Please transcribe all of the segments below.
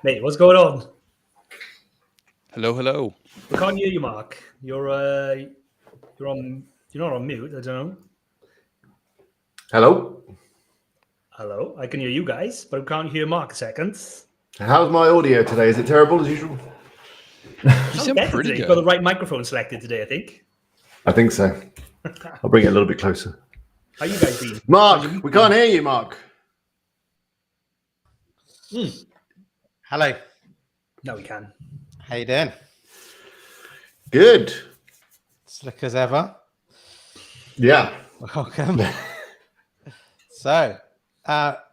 Mate, what's going on? Hello, hello. We can't hear you, Mark. You're on. You're not on mute. I don't know. Hello. Hello, I can hear you guys, but I can't hear Mark. A second. How's my audio today? Is it terrible as usual? You Sounds sound better pretty today. You've got the good. right microphone selected today, I think. I think so. I'll bring it a little bit closer. How you guys been? How's your Mark, week we been? can't hear you, Mark. Hello, Now we can. how you doing? Good. Slick as ever. Yeah. Welcome.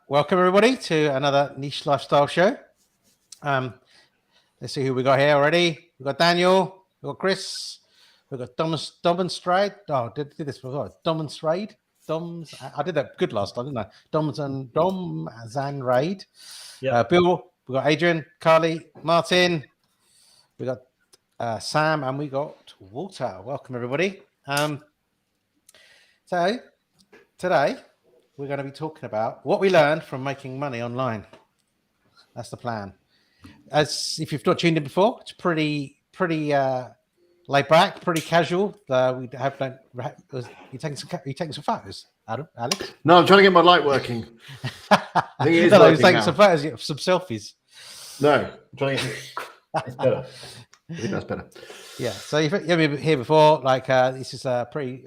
Welcome everybody to another niche lifestyle show. Let's see who we got here already. We've got Daniel, we've got Chris, we've got Demonstrate. Oh, did this before. Demonstrate. I did that good last time, didn't I? Domzan Raid. Yeah. Bill, we got Adrian, Carly, Martin, we got Sam, and we got Walter. Welcome everybody. So today we're going to be talking about what we learned from making money online. That's the plan. As if you've not tuned in before, it's pretty laid back, pretty casual. We have you taking some photos, Alex? No, I'm trying to get my light working. I think it is No, working he's taking now. some photos, some selfies. No, I'm trying to get it's better. I think that's better. Yeah. So you've been here before. This is a pretty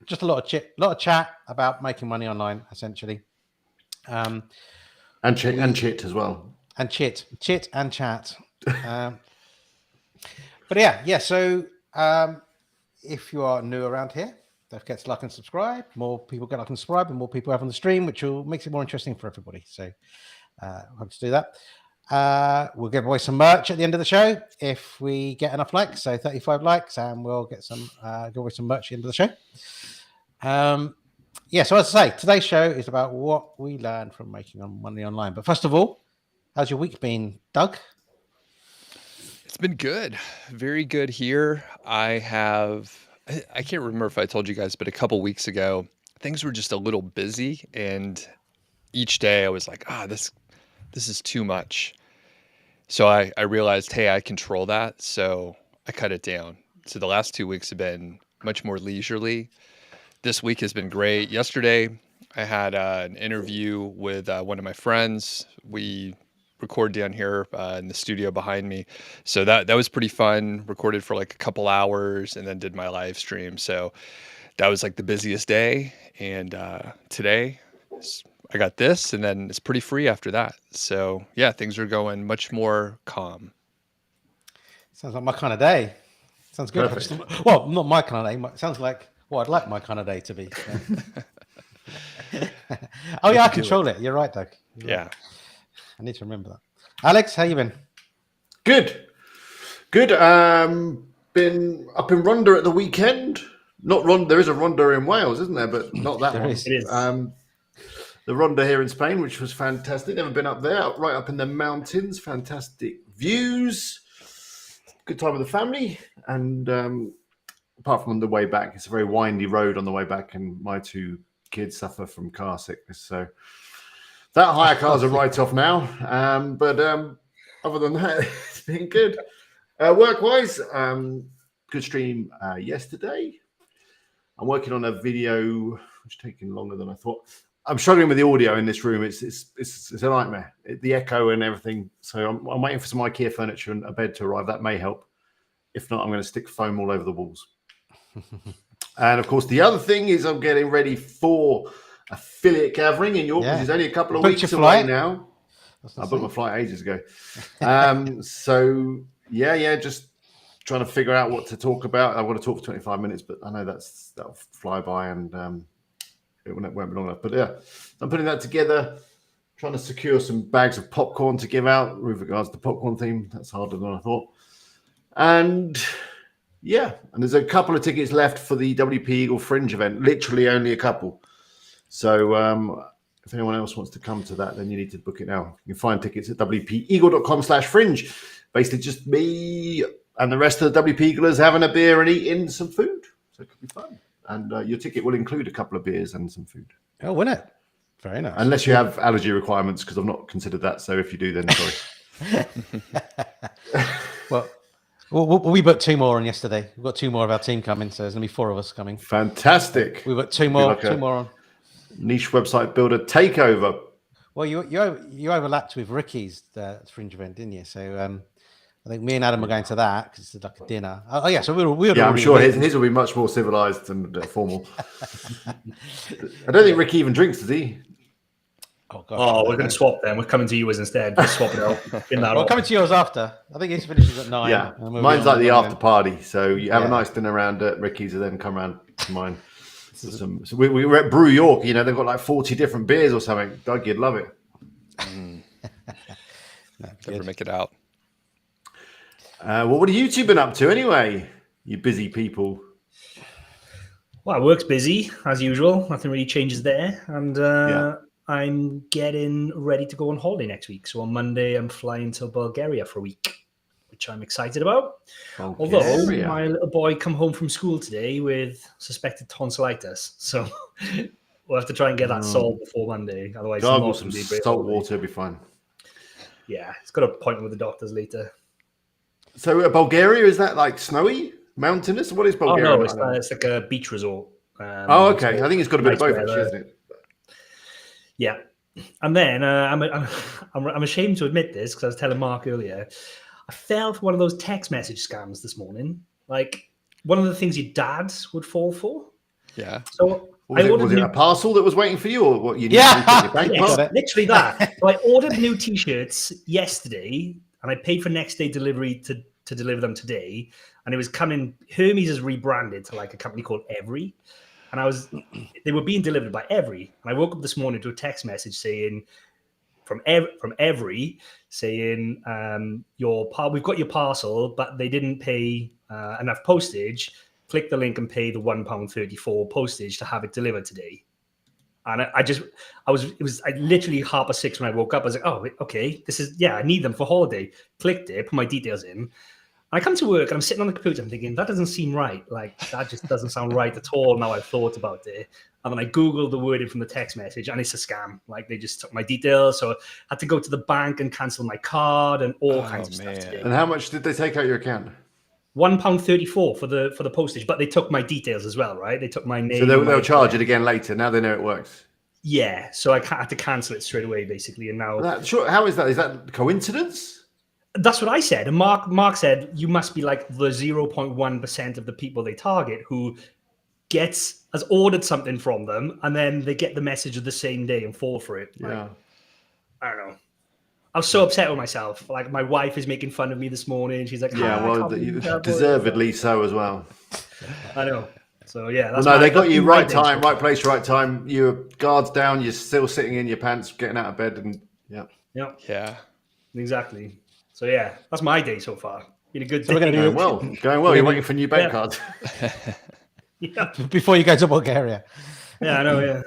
just a lot of chat about making money online, essentially. And chit as well. And chit and chat. But yeah. So if you are new around here, don't forget to like and subscribe. More people get like and subscribe, and more people have on the stream, which will makes it more interesting for everybody. So hope to do that. We'll give away some merch at the end of the show if we get enough likes. So 35 likes, and we'll get some give away some merch at the end of the show. So as I say, today's show is about what we learned from making money online. But first of all, how's your week been, Doug? It's been good. Very good here. I can't remember if I told you guys, but a couple weeks ago, things were just a little busy. And each day I was like, this is too much. So I realized, hey, I control that. So I cut it down. So the last 2 weeks have been much more leisurely. This week has been great. Yesterday, I had an interview with one of my friends. We record down here in the studio behind me. So that was pretty fun. Recorded for like a couple hours and then did my live stream. So that was like the busiest day. And today I got this, and then it's pretty free after that. So yeah, things are going much more calm. Sounds like my kind of day. Sounds good. Perfect. Well, not my kind of day. Sounds like I'd like my kind of day to be. Oh yeah, I control it. You're right, Doug. Yeah. I need to remember that. Alex, how you been? Good. Been up in Ronda at the weekend. Not Ronda. There is a Ronda in Wales, isn't there? But not that There one. is. It is. The Ronda here in Spain, which was fantastic. Never been up there. Right up in the mountains. Fantastic views. Good time with the family. And apart from on the way back, it's a very windy road on the way back, and my two kids suffer from car sickness. So that hire car's a write-off now. But other than that, it's been good. Work-wise, good stream yesterday. I'm working on a video, which is taking longer than I thought. I'm struggling with the audio in this room. It's a nightmare. The echo and everything. So I'm waiting for some IKEA furniture and a bed to arrive. That may help. If not, I'm going to stick foam all over the walls. And of course, the other thing is I'm getting ready for affiliate gathering in York, which is only a couple of weeks away now. I booked my flight ages ago. Just trying to figure out what to talk about. I want to talk for 25 minutes, but I know that'll fly by and it won't be long enough. But yeah, I'm putting that together, trying to secure some bags of popcorn to give out with regards to the popcorn theme. That's harder than I thought. And yeah, and there's a couple of tickets left for the WP Eagle Fringe event, literally only a couple. So if anyone else wants to come to that, then you need to book it now. You can find tickets at wpeagle.com/fringe. Basically just me and the rest of the WP Eaglers having a beer and eating some food. So it could be fun. And your ticket will include a couple of beers and some food. Oh, win it. Very nice. Unless you have allergy requirements, because I've not considered that. So if you do, then sorry. Well, we booked 2 more on yesterday. We've got 2 more of our team coming, so there's gonna be 4 of us coming. Fantastic. We've got 2 Be more, like 2 a more on. niche website builder takeover. Well, you overlapped with Ricky's fringe event, didn't you? So I think me and Adam are going to that because it's like a dinner. Oh yeah, so we're Yeah, I'm sure his will be much more civilized and formal. I don't think Ricky even drinks, does he? Oh gosh. Oh, we're going to swap then. We're coming to yours instead. Just swap it out. Bin that Well, off. coming to yours after. I think his finishes at 9. Yeah, and we'll be mine's on like the at 9 after party. So you have a Yeah. nice dinner around at Ricky's and then come around to mine. So we were at Brew York. You know, they've got like 40 different beers or something. Doug, you'd love it. Never make it out. Well, what have you two been up to anyway? You busy people. Well, work's busy as usual. Nothing really changes there. And I'm getting ready to go on holiday next week. So on Monday, I'm flying to Bulgaria for a week, which I'm excited about. Although Bulgaria. my little boy come home from school today with suspected tonsillitis. So we'll have to try and get that solved before Monday. Otherwise, Gargle not some gonna be a great salt holiday. water, it'll be fine. Yeah, he's got an appointment with the doctors later. So Bulgaria, is that like snowy, mountainous? What is Oh, Bulgaria? no, like? it's like a beach resort. Oh, okay. so I think it's got a bit of nice both, weather. actually, isn't it? Yeah. And then I'm ashamed to admit this because I was telling Mark earlier, I fell for one of those text message scams this morning. Like one of the things your dad would fall for. Yeah. So Was it a parcel that was waiting for you, or what you need to recheck your bank Yes, card? literally that. So I ordered new t-shirts yesterday and I paid for next day delivery to deliver them today. And it was coming, Hermes is rebranded to like a company called Every. And they were being delivered by Every. And I woke up this morning to a text message saying, from Every, saying, we've got your parcel, but they didn't pay enough postage. Click the link and pay the £1.34 postage to have it delivered today. And it was literally 6:30 when I woke up. I was like, oh, okay, I need them for holiday. Clicked it, put my details in. I come to work and I'm sitting on the computer. I'm thinking, that doesn't seem right. Like, that just doesn't sound right at all now I've thought about it. And then I Googled the wording from the text message and it's a scam. Like, they just took my details. So I had to go to the bank and cancel my card and all kinds of stuff today. And how much did they take out your account? £1.34 for the postage, but they took my details as well, right? They took my name. So they'll charge it again later. Now they know it works. Yeah, so I had to cancel it straight away, basically. And now, how is that? Is that coincidence? That's what I said. And Mark said you must be like the 0.1% of the people they target who has ordered something from them, and then they get the message of the same day and fall for it. Yeah, I don't know. I was so upset with myself. Like, my wife is making fun of me this morning. She's like, yeah. Well, deservedly so as well. I know. So yeah, they got you right time, right place, right time. Your guards down. You're still sitting in your pants, getting out of bed, and yeah, exactly. So yeah, that's my day so far. Been a good day. we're gonna do going well. You're waiting for new bank cards. Yeah. Before you go to Bulgaria. Yeah, I know.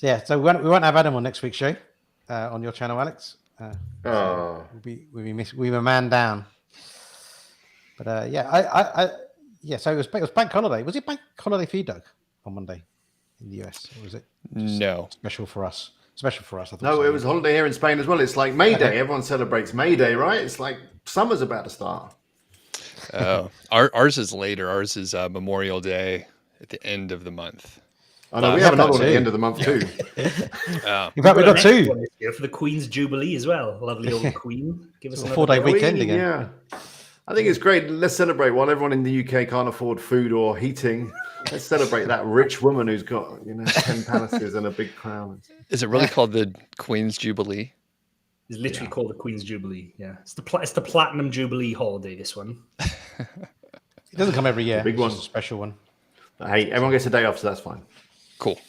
Yeah. So we won't have Adam on next week's show on your channel, Alex. We were man down. But so it was bank holiday. Was it bank holiday for you, Doug, on Monday in the US? Or was it no special for us? Special for us. I thought No, it was holiday here in Spain as well. It's like May Day. Everyone celebrates May Day, right? It's like summer's about to start. ours is later. Ours is Memorial Day at the end of the month. I know we have another one at the end of the month too. In fact, we got 2 for the Queen's Jubilee as well. Lovely old Queen. Give us a 4-day weekend again. Yeah, I think it's great. Let's celebrate while everyone in the UK can't afford food or heating. Let's celebrate that rich woman who's got 10 palaces and a big crown. Is it really called the Queen's Jubilee? It's literally called the Queen's Jubilee. Yeah, it's the Platinum Jubilee holiday. This one. It doesn't come every year. Big one, a special one. But hey, everyone gets a day off, so that's fine. Cool.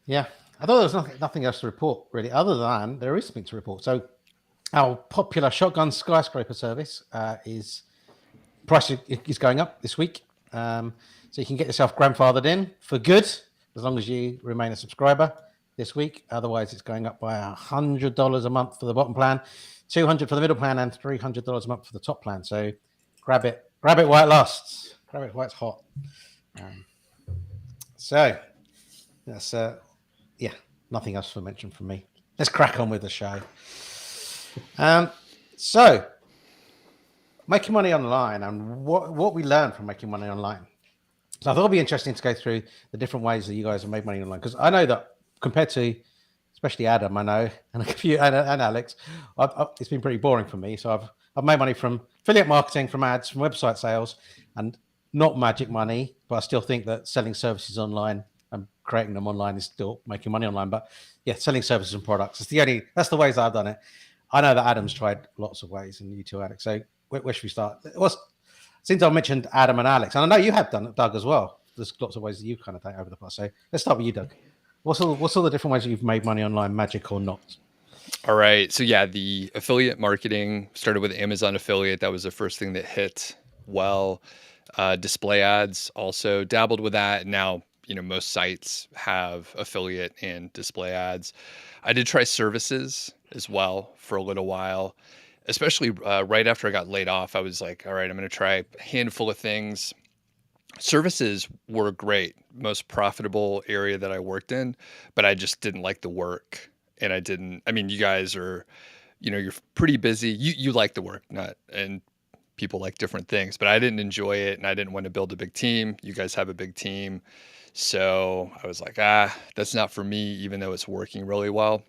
Yeah, I thought there was nothing else to report really, other than there is something to report. So our popular shotgun skyscraper service price is going up this week. So you can get yourself grandfathered in for good as long as you remain a subscriber this week. Otherwise, it's going up by $100 a month for the bottom plan, $200 for the middle plan, and $300 a month for the top plan. So grab it while it lasts. Grab it while it's hot. So that's nothing else for mention from me. Let's crack on with the show. So making money online and what we learned from making money online. So I thought it'd be interesting to go through the different ways that you guys have made money online, because I know that compared to especially Adam, I know, and a few and Alex, it's been pretty boring for me. So I've made money from affiliate marketing, from ads, from website sales, and not magic money. But I still think that selling services online and creating them online is still making money online. But yeah, selling services and products is that's the ways that I've done it. I know that Adam's tried lots of ways, and you too, Alex. So where should we start? Since I mentioned Adam and Alex, and I know you have done it, Doug, as well. There's lots of ways that you've kind of taken over the past. So let's start with you, Doug. What's all the different ways that you've made money online, magic or not? All right. So yeah, the affiliate marketing started with Amazon affiliate. That was the first thing that hit well. Display ads also dabbled with that. Now, most sites have affiliate and display ads. I did try services as well for a little while, especially right after I got laid off. I was like, all right, I'm going to try a handful of things. Services were great, most profitable area that I worked in, but I just didn't like the work. And you guys are, you're pretty busy. You like the work, and people like different things, but I didn't enjoy it and I didn't want to build a big team. You guys have a big team. So I was like, that's not for me, even though it's working really well.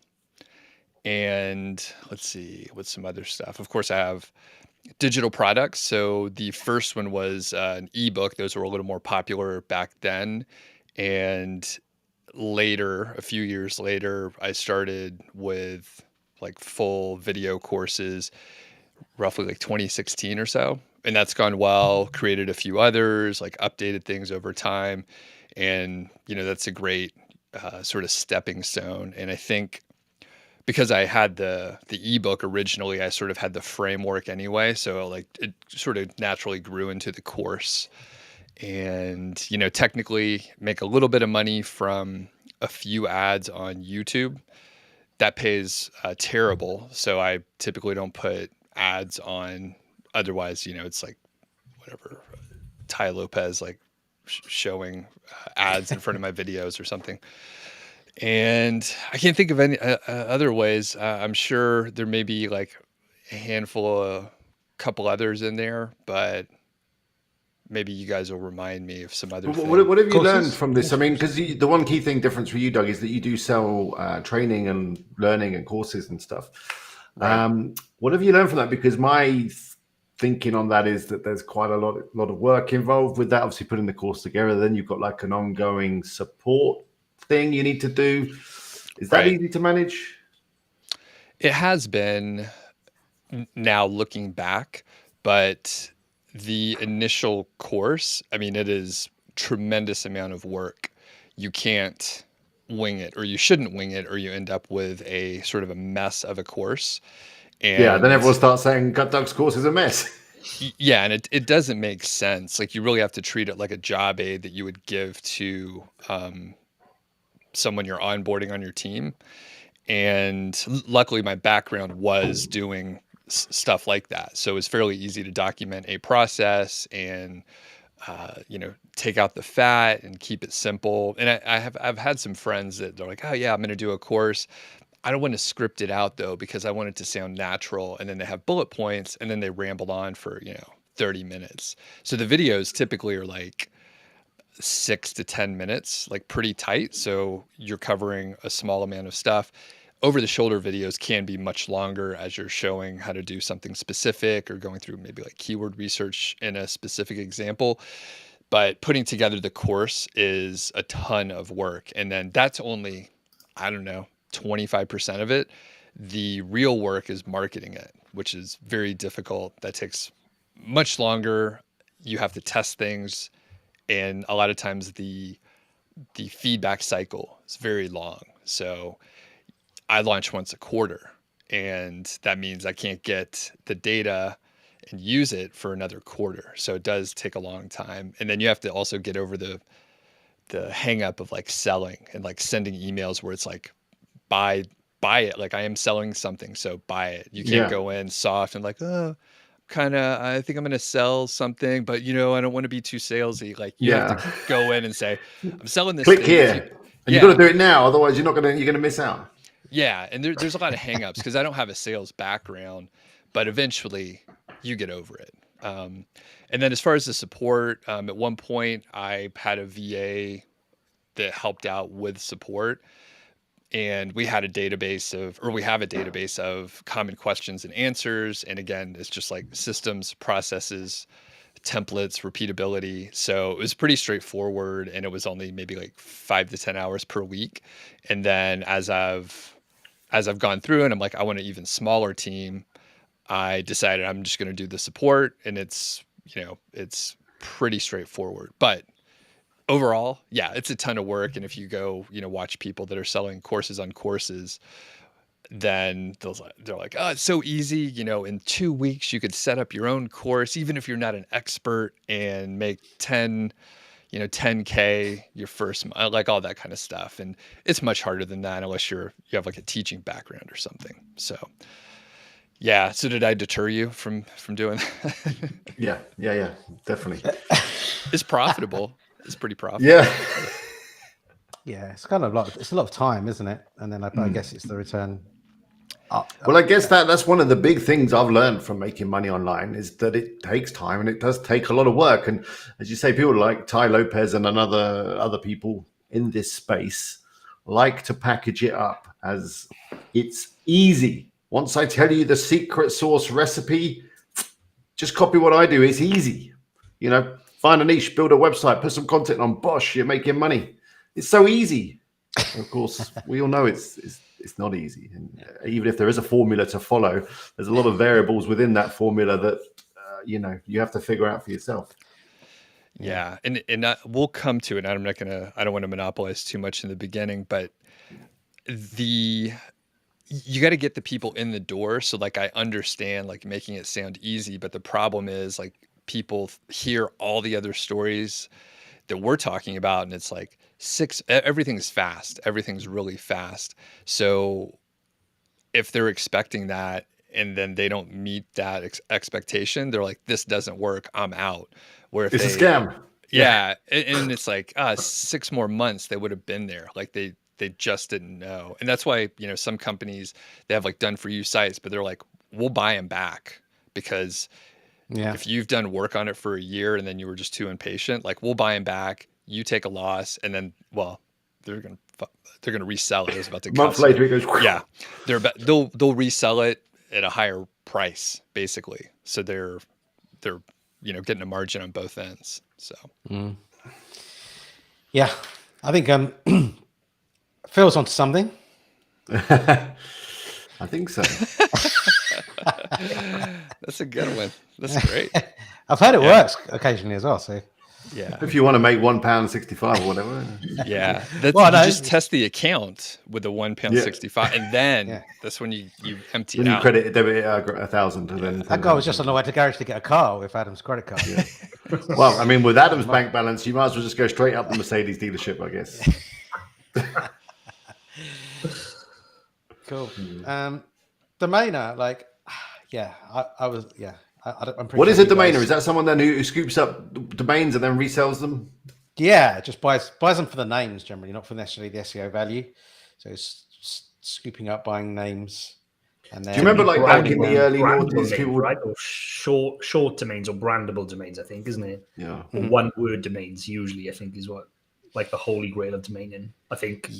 And let's see, what's some other stuff? Of course, I have digital products. So the first one was an ebook. Those were a little more popular back then. And later, a few years later, I started with like full video courses, roughly like 2016 or so. And that's gone well, created a few others, like updated things over time. And, that's a great sort of stepping stone. And I think because I had the ebook originally, I sort of had the framework anyway. So like it sort of naturally grew into the course. And, technically make a little bit of money from a few ads on YouTube. That pays terrible. So I typically don't put ads on. Otherwise, it's like whatever, Ty Lopez, like showing ads in front of my videos or something. And I can't think of any other ways. I'm sure there may be like a handful, a couple others in there, but maybe you guys will remind me of some other things. What have you learned from this? I mean, because the one key difference for you, Doug, is that you do sell training and learning and courses and stuff. Right. What have you learned from that? Because my thinking on that is that there's quite a lot of work involved with that. Obviously, putting the course together, then you've got like an ongoing support thing you need to do. Is that easy to manage? It has been, now looking back, but the initial course, it is tremendous amount of work. You can't wing it, or you shouldn't wing it, or you end up with a sort of a mess of a course. And then everyone starts saying Doug's course is a mess. Yeah, and it doesn't make sense. Like, you really have to treat it like a job aid that you would give to someone you're onboarding on your team. And luckily, my background was doing stuff like that, so it was fairly easy to document a process and take out the fat and keep it simple. And I've had some friends that they're like, oh yeah, I'm going to do a course. I don't want to script it out though, because I want it to sound natural. And then they have bullet points and then they ramble on for 30 minutes. So the videos typically are like 6 to 10 minutes, like pretty tight. So you're covering a small amount of stuff. Over the shoulder videos can be much longer as you're showing how to do something specific or going through maybe like keyword research in a specific example. But putting together the course is a ton of work. And then that's only, 25% of it. The real work is marketing it, which is very difficult. That takes much longer. You have to test things. And a lot of times the feedback cycle is very long. So I launch once a quarter, and that means I can't get the data and use it for another quarter. So it does take a long time. And then you have to also get over the hang up of like selling and like sending emails where it's like, buy it. Like, I am selling something, so buy it. You can't go in soft and like, I think I'm going to sell something, but I don't want to be too salesy. Like, you have to go in and say, I'm selling this. Click thing. here. And you've got to do it now. Otherwise you're going to miss out. Yeah, and there's a lot of hangups because I don't have a sales background, but eventually you get over it. And then as far as the support, at one point I had a VA that helped out with support, and we have a database of common questions and answers. And again, it's just like systems, processes, templates, repeatability. So it was pretty straightforward, and it was only maybe like 5 to 10 hours per week. And then as I've gone through and I'm like, I want an even smaller team, I decided I'm just going to do the support, and it's pretty straightforward. But overall, yeah, it's a ton of work. And if you go, watch people that are selling courses on courses, then they're like, oh, it's so easy. In 2 weeks, you could set up your own course, even if you're not an expert, and make 10K your first month, like all that kind of stuff. And it's much harder than that unless you have like a teaching background or something. So yeah. So did I deter you from doing that? Yeah, definitely. It's profitable. It's pretty profitable. Yeah. Yeah, it's kind of it's a lot of time, isn't it? And then I guess it's the return. Well, I guess that's one of the big things I've learned from making money online is that it takes time and it does take a lot of work. And as you say, people like Ty Lopez and other people in this space like to package it up as it's easy. Once I tell you the secret sauce recipe, just copy what I do. It's easy. Find a niche, build a website, put some content on, bosh, you're making money. It's so easy. Of course, we all know it's not easy. And even if there is a formula to follow, there's a lot of variables within that formula that, you have to figure out for yourself. Yeah. And we'll come to it. I don't want to monopolize too much in the beginning, but you got to get the people in the door. So like, I understand like making it sound easy, but the problem is like people hear all the other stories that we're talking about, and it's like everything's fast. Everything's really fast. So if they're expecting that and then they don't meet that expectation, they're like, this doesn't work, I'm out. Where if it's a scam. Yeah. And it's like 6 more months, they would have been there. Like they just didn't know. And that's why, some companies, they have like done for you sites, but they're like, we'll buy them back, because if you've done work on it for a year and then you were just too impatient, like we'll buy them back, you take a loss, and then, well, they're going to resell it. It was about to a month later it goes. Yeah. They'll resell it at a higher price, basically. So they're getting a margin on both ends. So, yeah, I think, Phil's onto something. I think so. That's a good one. That's great. I've heard it works occasionally as well. So yeah, if you want to make £1.65 or whatever. Yeah, just test the account with the £1.65, and then that's when you empty it out. When you credit debit 1,000, and then that guy was just on the way to garage to get a car with Adam's credit card. Yeah. Well, I mean, with Adam's bank balance, you might as well just go straight up the Mercedes dealership, I guess. Cool. Domainer, like, I'm pretty What sure is a you domainer? guys- Is that someone then who scoops up domains and then resells them? Yeah, just buys them for the names generally, not for necessarily the SEO value. So it's scooping up, buying names. And then Do you remember, like back in the early brandable noughties, names, people right? Or short domains or brandable domains, I think, isn't it? Yeah. Or one-word domains usually, I think, is what, like the holy grail of domaining, I think.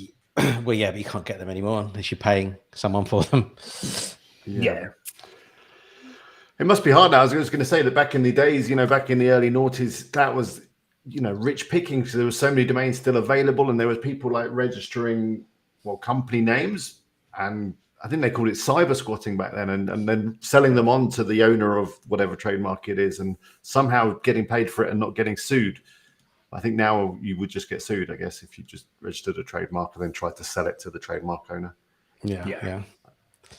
Well, yeah, but you can't get them anymore unless you're paying someone for them. Yeah. It must be hard now. I was just going to say that back in the days, back in the early noughties, that was, rich pickings. Because there were so many domains still available, and there was people like registering, company names, and I think they called it cyber squatting back then, and then selling them on to the owner of whatever trademark it is, and somehow getting paid for it and not getting sued. I think now you would just get sued, I guess, if you just registered a trademark and then tried to sell it to the trademark owner. Yeah.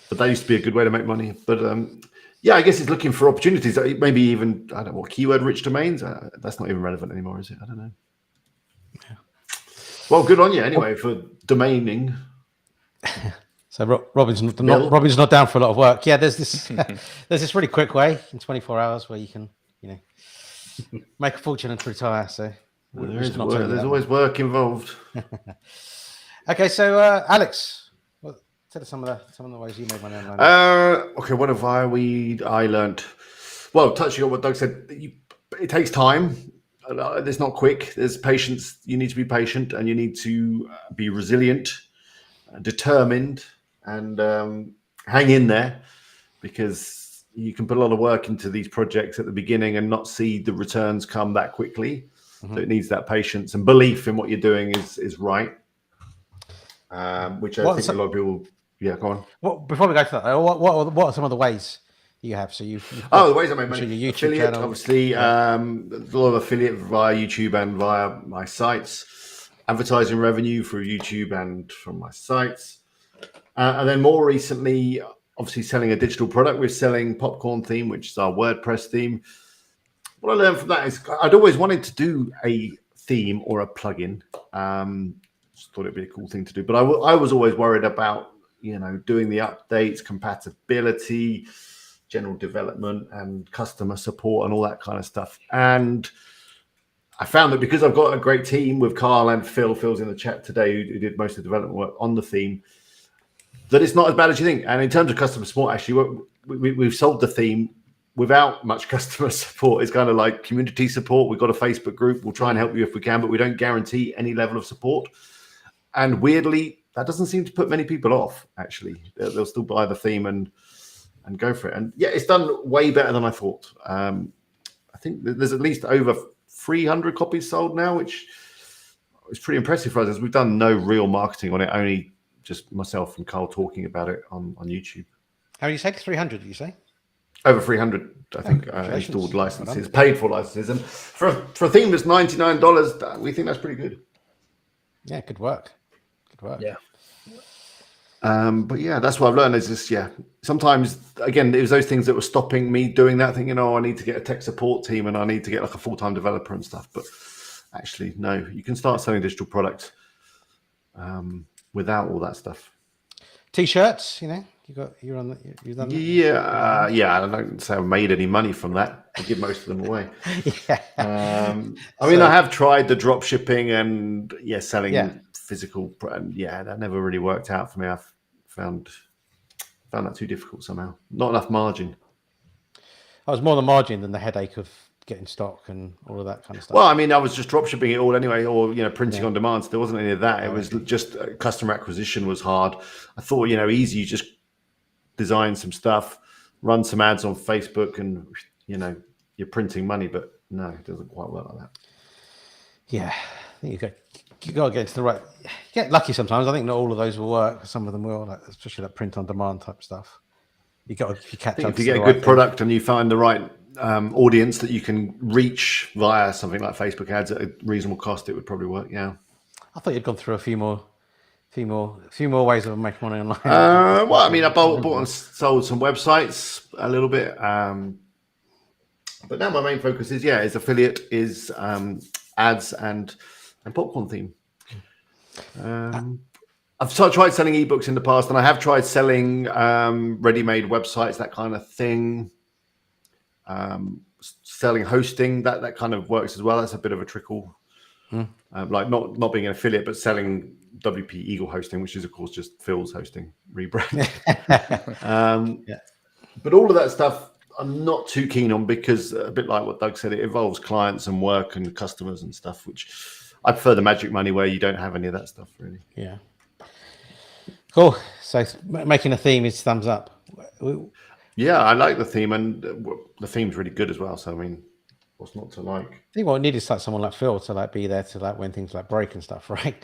But that used to be a good way to make money. But I guess it's looking for opportunities. Maybe even, I don't know, keyword-rich domains. That's not even relevant anymore, is it? I don't know. Yeah. Well, good on you anyway for domaining. So Robin's not down for a lot of work. Yeah, there's this really quick way in 24 hours where you can, make a fortune and retire. So there's always work involved. Okay, so Alex, Tell us some of the ways you made money online. Okay, what have I learned? Well, touching on what Doug said, it takes time. It's not quick. There's patience. You need to be patient, and you need to be resilient, determined, and hang in there, because you can put a lot of work into these projects at the beginning and not see the returns come that quickly. So it needs that patience and belief in what you're doing is right, which I think a lot of people. Yeah, go on. Well, before we go to that, what are some of the ways you have? So you've the ways I make money. Your YouTube Affiliate, channel, obviously, a lot of affiliate via YouTube and via my sites. Advertising revenue through YouTube and from my sites. And then more recently, obviously selling a digital product. We're selling Popcorn Theme, which is our WordPress theme. What I learned from that is I'd always wanted to do a theme or a plugin. Just thought it'd be a cool thing to do. But I was always worried about, doing the updates, compatibility, general development, and customer support and all that kind of stuff. And I found that because I've got a great team with Carl and Phil, Phil's in the chat today, who did most of the development work on the theme, that it's not as bad as you think. And in terms of customer support, actually, we've sold the theme without much customer support. It's kind of like community support. We've got a Facebook group. We'll try and help you if we can, but we don't guarantee any level of support. And weirdly, that doesn't seem to put many people off, actually. They'll still buy the theme and go for it. And yeah, it's done way better than I thought. I think there's at least over 300 copies sold now, which is pretty impressive for us, as we've done no real marketing on it, only just myself and Carl talking about it on YouTube. How do you say 300, did you say? Over 300, I think, installed licenses, paid for licenses. And for a theme that's $99, we think that's pretty good. Yeah, good work. Good work. Yeah. But yeah, that's what I've learned is this. Yeah, sometimes again, it was those things that were stopping me doing that, thinking, oh, I need to get a tech support team and I need to get like a full-time developer and stuff. But actually, no, you can start selling digital products without all that stuff. T-shirts, you've done that. Yeah, I don't say I've made any money from that. I give most of them away. I mean, I have tried the drop shipping and selling physical, and that never really worked out for me. I've found that too difficult somehow. Not enough margin. I was more the margin than the headache of getting stock and all of that kind of stuff. Well, I mean, I was just drop shipping it all anyway, or printing on demand. So there wasn't any of that. It was just customer acquisition was hard. I thought, easy, you just design some stuff, run some ads on Facebook, and you're printing money. But no, it doesn't quite work like that. Yeah, I think you got to get into the right. You get lucky sometimes. I think not all of those will work. Some of them will, especially that print on demand type stuff. You got if you catch up. If you get a good product and you find the right audience that you can reach via something like Facebook ads at a reasonable cost, it would probably work. Yeah. I thought you'd gone through a few more ways of making money online. Well, I mean, I bought and sold some websites a little bit, but now my main focus is affiliate, is ads and Popcorn Theme. I've tried selling ebooks in the past, and I have tried selling ready-made websites, that kind of thing. Selling hosting, that kind of works as well. That's a bit of a trickle. Like not being an affiliate, but selling WP Eagle hosting, which is of course just Phil's hosting rebrand. But all of that stuff I'm not too keen on, because a bit like what Doug said, it involves clients and work and customers and stuff, which I prefer the magic money where you don't have any of that stuff really. Yeah. Cool. So making a theme is thumbs up. Yeah, I like the theme, and the theme's really good as well. So I mean, what's not to like? I think what we need is like someone like Phil to be there to when things break and stuff, right?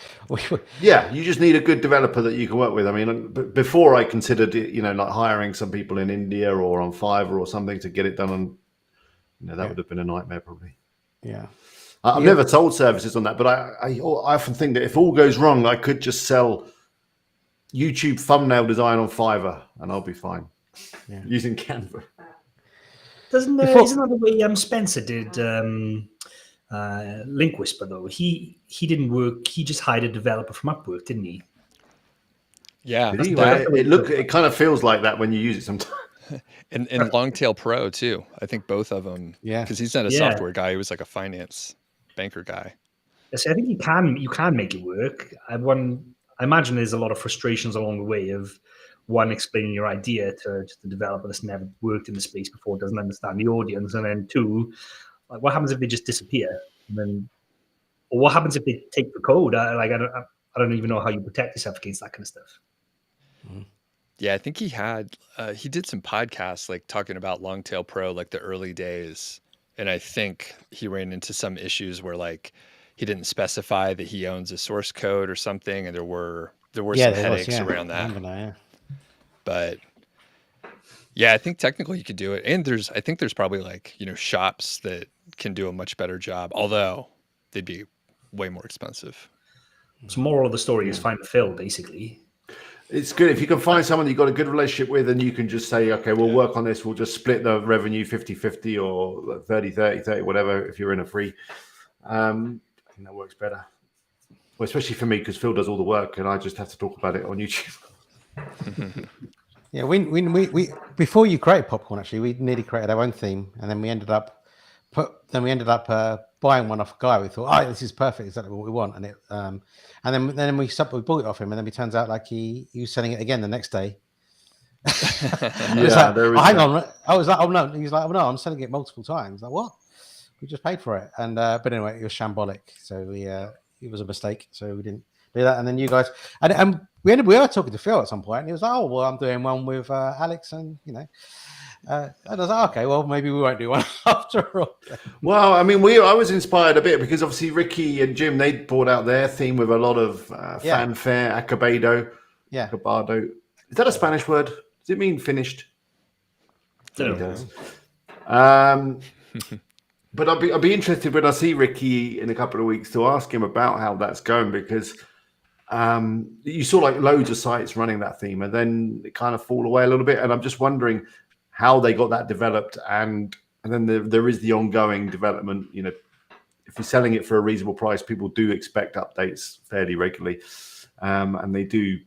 Yeah, you just need a good developer that you can work with. I mean, before I considered like hiring some people in India or on Fiverr or something to get it done on, that would have been a nightmare probably. Yeah. I've never sold services on that, but I often think that if all goes wrong, I could just sell YouTube thumbnail design on Fiverr and I'll be fine. Yeah. Using Canva. Isn't that the way Spencer did Link Whisper though? He didn't work. He just hired a developer from Upwork, didn't he? Yeah, it kind of feels like that when you use it sometimes. And Longtail Pro too. I think both of them. Yeah, because he's not a software guy. He was like a finance banker guy. So I think you can make it work. I imagine there's a lot of frustrations along the way of one, explaining your idea to just a developer that's never worked in the space before, doesn't understand the audience, and then two, like, what happens if they just disappear? And then, or what happens if they take the code? I don't even know how you protect yourself against that kind of stuff. Yeah, I think he did some podcasts like talking about Longtail Pro, like the early days. And I think he ran into some issues where like he didn't specify that he owns a source code or something, and there were some headaches around that. I remember now, yeah. But yeah, I think technically you could do it. And I think there's probably like, shops that can do a much better job, although they'd be way more expensive. So moral of the story is find Phil, basically. It's good if you can find someone you've got a good relationship with, and you can just say, okay, we'll work on this. We'll just split the revenue 50-50 or 30-30, whatever, if you're in a free. I think that works better. Well, especially for me, because Phil does all the work and I just have to talk about it on YouTube. Yeah, we before you created Popcorn, actually, we nearly created our own theme, and then we ended up buying one off a guy. We thought, oh, this is perfect, exactly what we want, and then we bought it off him, and then it turns out like he was selling it again the next day. Hang on, I was like, oh no, he's like, oh no, I'm selling it multiple times. Like, what? We just paid for it, and but anyway, it was shambolic, so it was a mistake, so we didn't do that. And then you guys, and we were talking to Phil at some point, and he was like, oh well, I'm doing one with Alex, and and I was like, okay, well maybe we won't do one after all. Well, I mean, I was inspired a bit because obviously Ricky and Jim, they brought out their theme with a lot of fanfare, acabado. Yeah, acabado. Is that a Spanish word? Does it mean finished? It does. But I'll be interested when I see Ricky in a couple of weeks to ask him about how that's going, because you saw like loads of sites running that theme and then it kind of fall away a little bit. And I'm just wondering how they got that developed. And then there is the ongoing development. If you're selling it for a reasonable price, people do expect updates fairly regularly. And they do.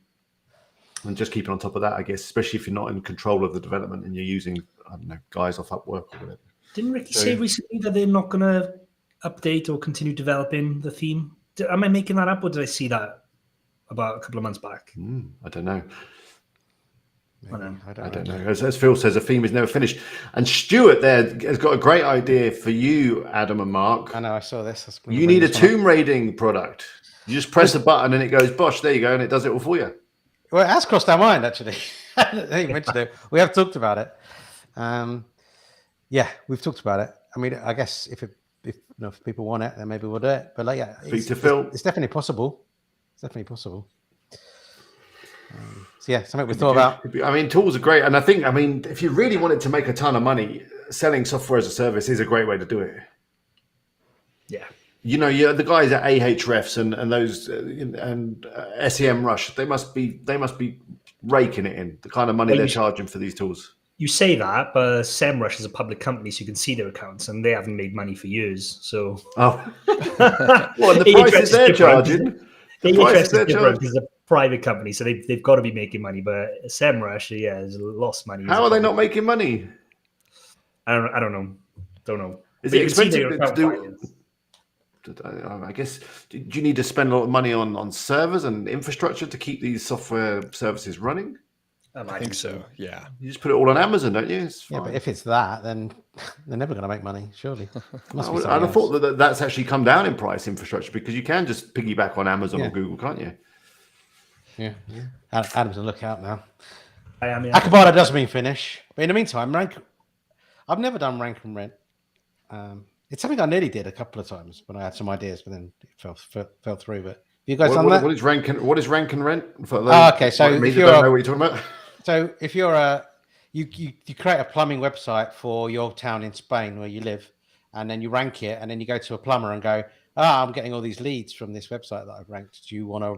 And just keeping on top of that, I guess, especially if you're not in control of the development and you're using, I don't know, guys off Upwork or whatever. Didn't Ricky say recently that they're not going to update or continue developing the theme? Am I making that up, or did I see that about a couple of months back? I don't know. I don't know. As Phil says, a theme is never finished. And Stuart there has got a great idea for you, Adam and Mark. I know, I saw this. You need a tomb raiding product. You just press a button and it goes, bosh, there you go, and it does it all for you. Well, it has crossed our mind, actually. I mentioned it. We have talked about it. Yeah, we've talked about it. I mean, I guess if people want it, then maybe we'll do it. But like, yeah, speak to Phil. It's definitely possible. It's definitely possible. So yeah, something we thought about. I mean, tools are great, and I think, if you really wanted to make a ton of money, selling software as a service is a great way to do it. Yeah. The guys at Ahrefs and those and SEM Rush, they must be raking it in, the kind of money they're charging for these tools. You say that, but SEMrush is a public company, so you can see their accounts, and they haven't made money for years. So, well, the prices they're charging. Ahrefs is different because it's a private company, so they've got to be making money. But SEMrush, has lost money. How are they not making money? I don't know. Don't know. Is it expensive to do? I guess, do you need to spend a lot of money on servers and infrastructure to keep these software services running? I think so, yeah. You just put it all on Amazon, don't you? Yeah, but if it's that, then they're never going to make money, surely. I'd have thought that's actually come down in price, infrastructure, because you can just piggyback on Amazon or Google, can't you? Yeah. Adam's on the lookout now. I am. Yeah. Akabada does mean finish. But in the meantime, I've never done rank and rent. It's something I nearly did a couple of times when I had some ideas, but then it fell through. But you guys done that? What is rank and rent? For those okay, so if you don't know what you're talking about. So if you're you create a plumbing website for your town in Spain where you live, and then you rank it, and then you go to a plumber and go, I'm getting all these leads from this website that I've ranked. Do you want to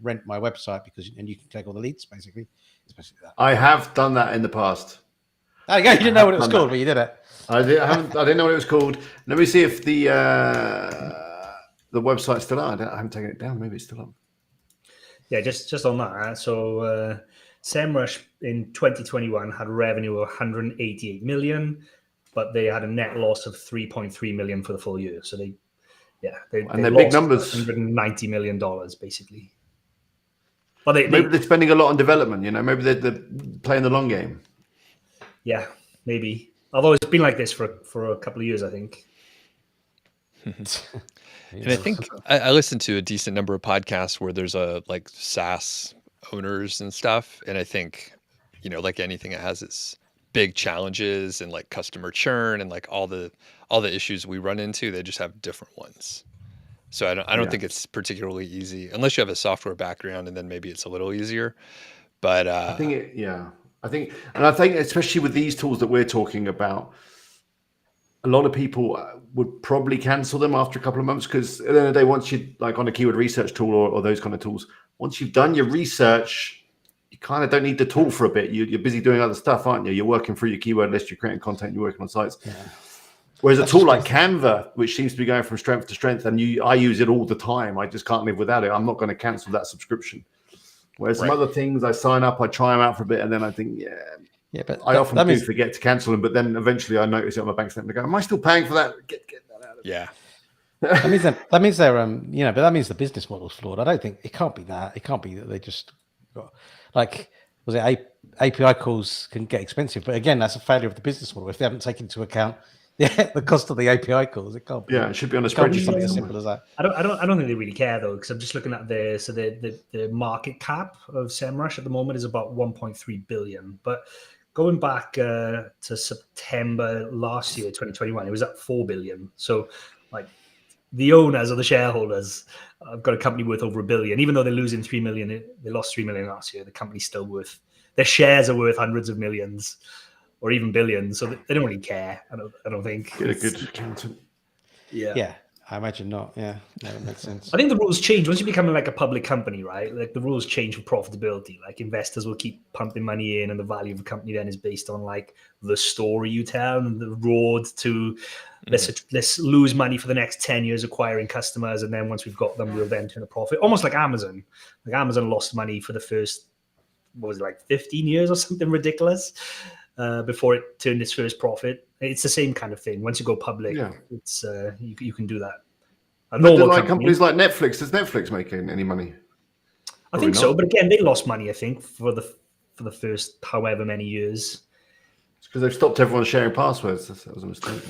rent my website and you can take all the leads basically? Especially that. I have done that in the past. There you go. You didn't know what it was called, but you did it. I didn't know what it was called. Let me see if the website's still on. I haven't taken it down. Maybe it's still on. Yeah, just on that. So SEMrush in 2021 had revenue of 188 million, but they had a net loss of 3.3 million for the full year. So they they're big numbers. $190 million basically. Well, Maybe they're spending a lot on development. Maybe they're playing the long game. Yeah, maybe. Although it's been like this for a couple of years, I think. And I think I listened to a decent number of podcasts where there's like SaaS owners and stuff. And I think, like anything, it has its big challenges and like customer churn and like all the issues we run into. They just have different ones. So I don't think it's particularly easy unless you have a software background, and then maybe it's a little easier. But I think especially with these tools that we're talking about, a lot of people would probably cancel them after a couple of months, because at the end of the day, once you like on a keyword research tool or those kind of tools, once you've done your research, you kind of don't need the tool for a bit. You're busy doing other stuff, aren't you? You're working through your keyword list, you're creating content, you're working on sites. Yeah. Whereas a tool like Canva, which seems to be going from strength to strength, and I use it all the time. I just can't live without it. I'm not going to cancel that subscription. Whereas some other things, I sign up, I try them out for a bit, and then I think, but I often do forget to cancel them. But then eventually I notice it on my bank statement. I go, am I still paying for that? Get that out of it. Yeah. That means they're but that means the business model's flawed. I don't think it can't be that. It can't be that they just got, like, was it API calls can get expensive, but again, that's a failure of the business model. If they haven't taken into account the cost of the API calls, it can't be. Yeah, it should be on a spreadsheet. Something as simple as that. I don't think they really care though, because I'm just looking at the market cap of SEMrush at the moment is about 1.3 billion, but going back to September last year, 2021, it was at 4 billion. So, like, the owners or the shareholders have got a company worth over $1 billion. Even though they're losing 3 million, they lost 3 million last year. The company's still worth, their shares are worth hundreds of millions or even billions. So they don't really care. I don't think. Get a good accountant. Yeah. I imagine not. Yeah, that makes sense. I think the rules change once you become like a public company, right? Like the rules change for profitability. Like investors will keep pumping money in, and the value of the company then is based on like the story you tell and the road to let's lose money for the next 10 years acquiring customers, and then once we've got them, we'll then turn a profit. Almost like Amazon. Like Amazon lost money for the first 15 years or something ridiculous before it turned its first profit. It's the same kind of thing. Once you go public, it's you can do that. Like companies like Netflix, does Netflix make any money? I think so, but again, they lost money. I think for the first however many years. It's because they've stopped everyone sharing passwords. That was a mistake.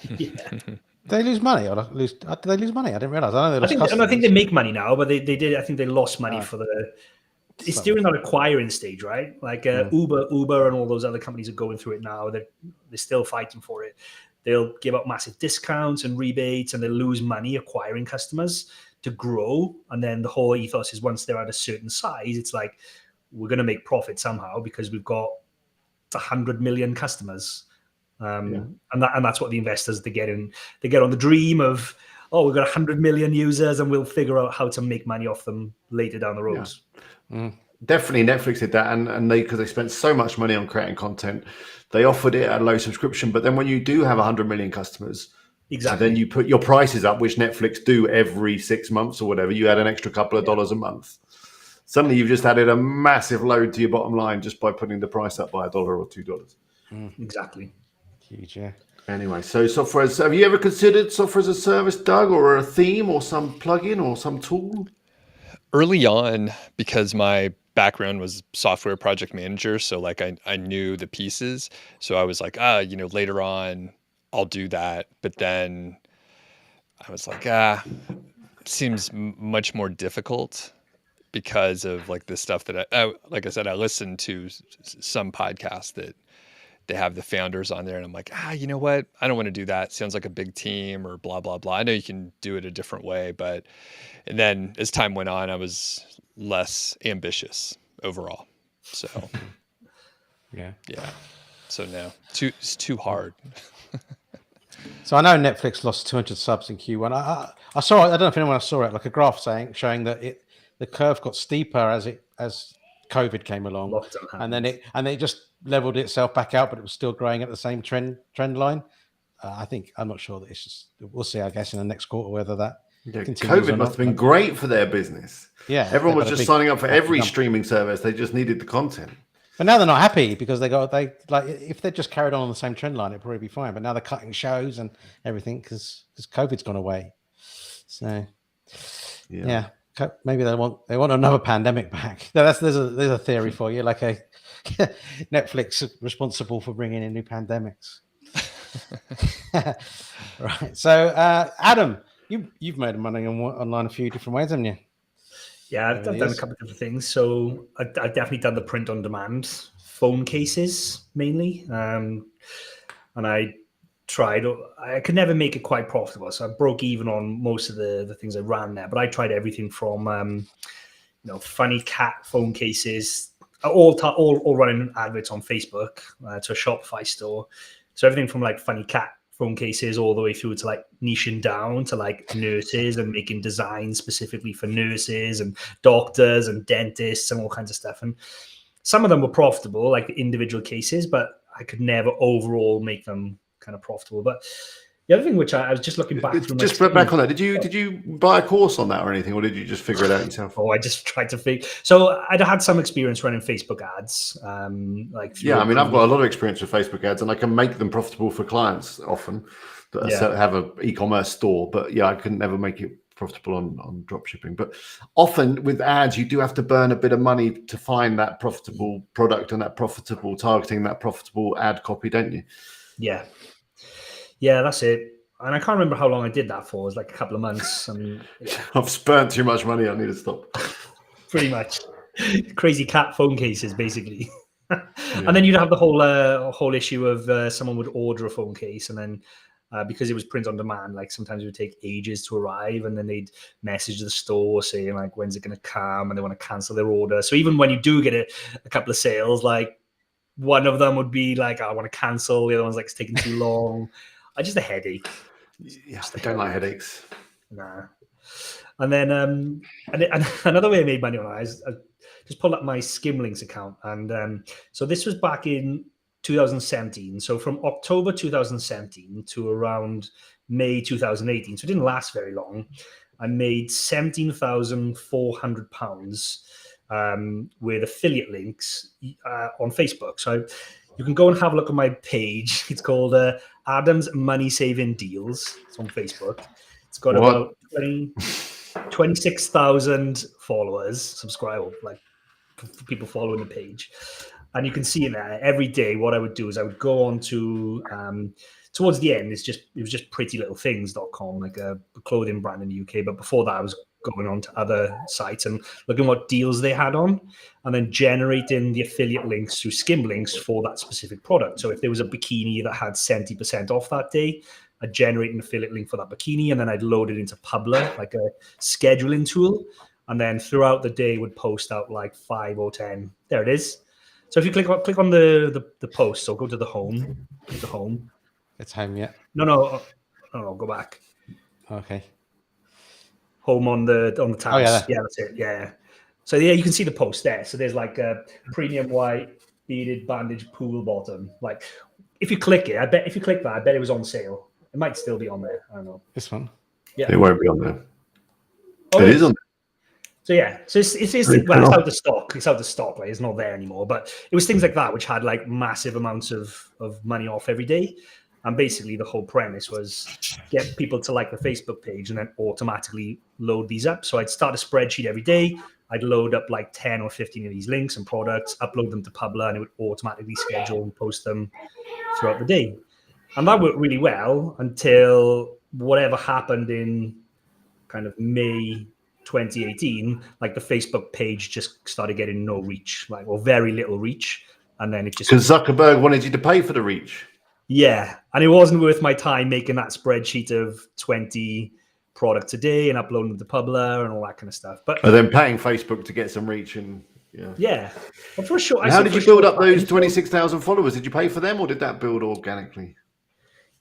Did they lose money? Did they lose money? I didn't realize. I think they make money now, but they did. I think they lost money for the. It's during that acquiring stage, right? Like Uber and all those other companies are going through it now. They're still fighting for it. They'll give out massive discounts and rebates, and they lose money acquiring customers to grow. And then the whole ethos is once they're at a certain size, it's like, we're going to make profit somehow because we've got 100 million customers. And that's what the investors, they get on the dream of, we've got 100 million users and we'll figure out how to make money off them later down the road. Yeah. Definitely Netflix did that, and because they spent so much money on creating content, they offered it at a low subscription. But then when you do have 100 million customers, exactly, then you put your prices up, which Netflix do every 6 months or whatever. You add an extra couple of dollars a month. Suddenly you've just added a massive load to your bottom line just by putting the price up by $1 or $2. Exactly. Huge, yeah. Anyway, so have you ever considered software as a service, Doug, or a theme or some plugin or some tool? Early on, because my background was software project manager, so like I knew the pieces. So I was like, later on I'll do that. But then I was like, it seems much more difficult because of like the stuff that like I said, I listened to some podcasts that they have the founders on there, and I'm like, you know what? I don't want to do that. Sounds like a big team or blah, blah, blah. I know you can do it a different way, and then as time went on, I was less ambitious overall. So yeah. So now it's too hard. So I know Netflix lost 200 subs in Q1. I saw, I don't know if anyone else saw it, like a graph showing that the curve got steeper as COVID came along, and then it just leveled itself back out, but it was still growing at the same trend line. I'm not sure that it's just, we'll see, I guess, in the next quarter whether that continues. COVID must have been great for their business. Yeah, everyone was just signing up for every streaming service. They just needed the content. But now they're not happy because if they just carried on the same trend line, it'd probably be fine. But now they're cutting shows and everything because COVID's gone away. So yeah. maybe they want another pandemic back. No, there's a theory for you, like a Netflix responsible for bringing in new pandemics. Right. So, Adam, you've made money online a few different ways, haven't you? Yeah, I've done a couple of different things. So I've definitely done the print on demand phone cases mainly, and I could never make it quite profitable, so I broke even on most of the things I ran there. But I tried everything from funny cat phone cases, all running adverts on Facebook to a Shopify store. So everything from like funny cat phone cases all the way through to like niching down to like nurses and making designs specifically for nurses and doctors and dentists and all kinds of stuff. And some of them were profitable, like the individual cases, but I could never overall make them kind of profitable. But the other thing, which I was just looking back through, just back on that, did you buy a course on that or anything, or did you just figure it out yourself? I just tried to figure. So I'd had some experience running Facebook ads. I mean, I've got a lot of experience with Facebook ads, and I can make them profitable for clients often that have an e-commerce store. But yeah, I could never make it profitable on drop shipping. But often with ads, you do have to burn a bit of money to find that profitable product and that profitable targeting, that profitable ad copy, don't you? Yeah, that's it. And I can't remember how long I did that for. It was like a couple of months. I've spent too much money. I need to stop. Pretty much. Crazy cat phone cases, basically. And then you'd have the whole issue of someone would order a phone case, and then because it was print on demand, like sometimes it would take ages to arrive, and then they'd message the store saying like, when's it going to come, and they want to cancel their order. So even when you do get a couple of sales, like one of them would be like, I want to cancel. The other one's like, it's taking too long. Just a headache. Yeah, I don't like headaches. Nah. And then and another way I made money on it is I just pulled up my Skimlinks account. And so this was back in 2017. So from October 2017 to around May 2018. So it didn't last very long. I made £17,400 with affiliate links on Facebook. So you can go and have a look at my page. It's called Adam's Money Saving Deals. It's on Facebook. It's got about 26,000 followers, subscribe, like people following the page. And you can see in there every day what I would do is I would go on to towards the end, it was just prettylittlethings.com, like a clothing brand in the UK. But before that, I was going on to other sites and looking what deals they had on, and then generating the affiliate links through Skimlinks for that specific product. So if there was a bikini that had 70% off that day, I'd generate an affiliate link for that bikini, and then I'd load it into Publer, like a scheduling tool. And then throughout the day would post out like 5 or 10. There it is. So if you click on the post, so go to the home. The home. It's home yet? No, go back. Okay. Home on the tabs. Oh, yeah. Yeah, that's it. Yeah. So yeah, you can see the post there. So there's like a premium white beaded bandage pool bottom. Like if you click it, I bet it was on sale. It might still be on there. I don't know. This one? Yeah. It won't be on there. Oh, it is on there. So yeah, so it's out of stock. It's out of stock. Like it's not there anymore. But it was things like that which had like massive amounts of money off every day. And basically the whole premise was get people to like the Facebook page and then automatically load these up. So I'd start a spreadsheet every day. I'd load up like 10 or 15 of these links and products, upload them to Publer, and it would automatically schedule and post them throughout the day. And that worked really well until whatever happened in kind of May 2018, like the Facebook page just started getting no reach, like, or very little reach. And then it just... Because Zuckerberg wanted you to pay for the reach. Yeah, and it wasn't worth my time making that spreadsheet of 20 products a day and uploading them to Publer and all that kind of stuff. But then paying Facebook to get some reach and But for sure. How did you build up those 26,000 followers? Did you pay for them, or did that build organically?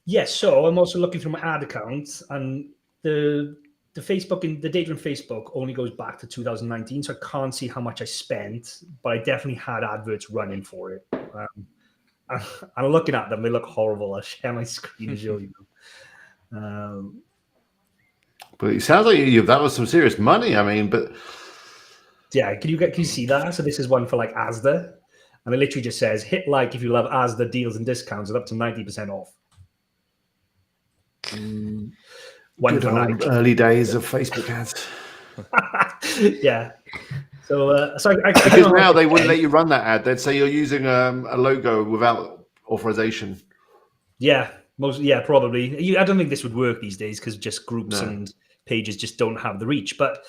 Yes. So I'm also looking through my ad account, and the Facebook and the data in Facebook only goes back to 2019, so I can't see how much I spent, but I definitely had adverts running for it. I'm looking at them; they look horrible. I'll share my screen and show you. But it sounds like that was some serious money. I mean, but yeah, can you see that? So this is one for like Asda, and it literally just says hit like if you love Asda deals and discounts at up to 90% off. Good old early days of Facebook ads. Yeah. So, I Because don't know now how- they wouldn't let you run that ad. They'd say you're using a logo without authorization. Yeah, probably. I don't think this would work these days because just groups No. and pages just don't have the reach. But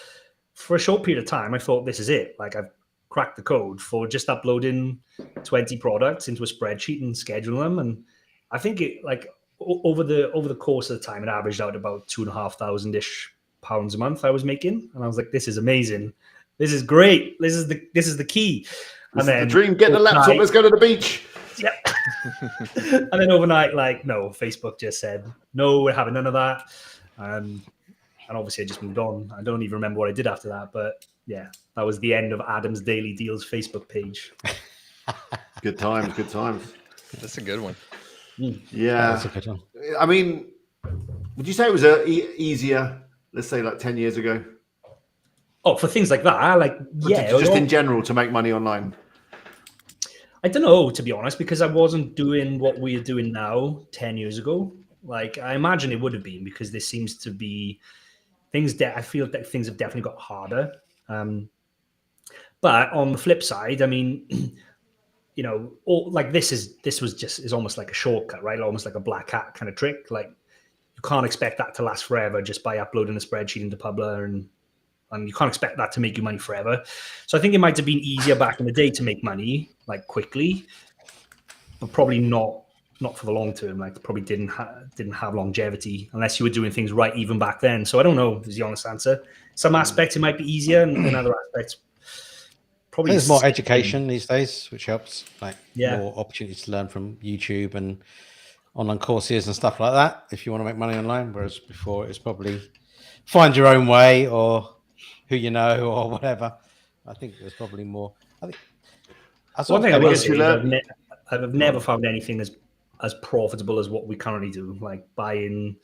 for a short period of time, I thought this is it. Like I've cracked the code for just uploading 20 products into a spreadsheet and scheduling them. And I think it like over the course of the time, it averaged out about £2,500-ish a month I was making. And I was like, this is amazing. This is great. This is the key. This And is then the dream. Get the laptop. overnight- Let's go to the beach. yeah. And then overnight, like, no, Facebook just said, no, we're having none of that. And obviously I just moved on. I don't even remember what I did after that. But yeah, that was the end of Adam's Daily Deals Facebook page. Good times. Good times. That's a good one. Yeah. That's a good one. I mean, would you say it was easier, let's say like 10 years ago? Oh, for things like that, like, yeah. Just in general to make money online? I don't know, to be honest, because I wasn't doing what we're doing now 10 years ago. Like, I imagine it would have been because there seems to be things that I feel that things have definitely got harder. But on the flip side, I mean, you know, like this is almost like a shortcut, right? Almost like a black hat kind of trick. Like you can't expect that to last forever just by uploading a spreadsheet into Publer and you can't expect that to make you money forever. So I think it might have been easier back in the day to make money like quickly, but probably not for the long term. Like probably didn't have longevity unless you were doing things right even back then. So I don't know is the honest answer. Some aspects it might be easier, and in other aspects probably There's more education these days, which helps. Like Yeah. more opportunities to learn from YouTube and online courses and stuff like that. If you want to make money online, whereas before it was probably find your own way or who you know or whatever. I think there's probably more. I think One thing I will say is learn- I've never found anything as profitable as what we currently do, like buying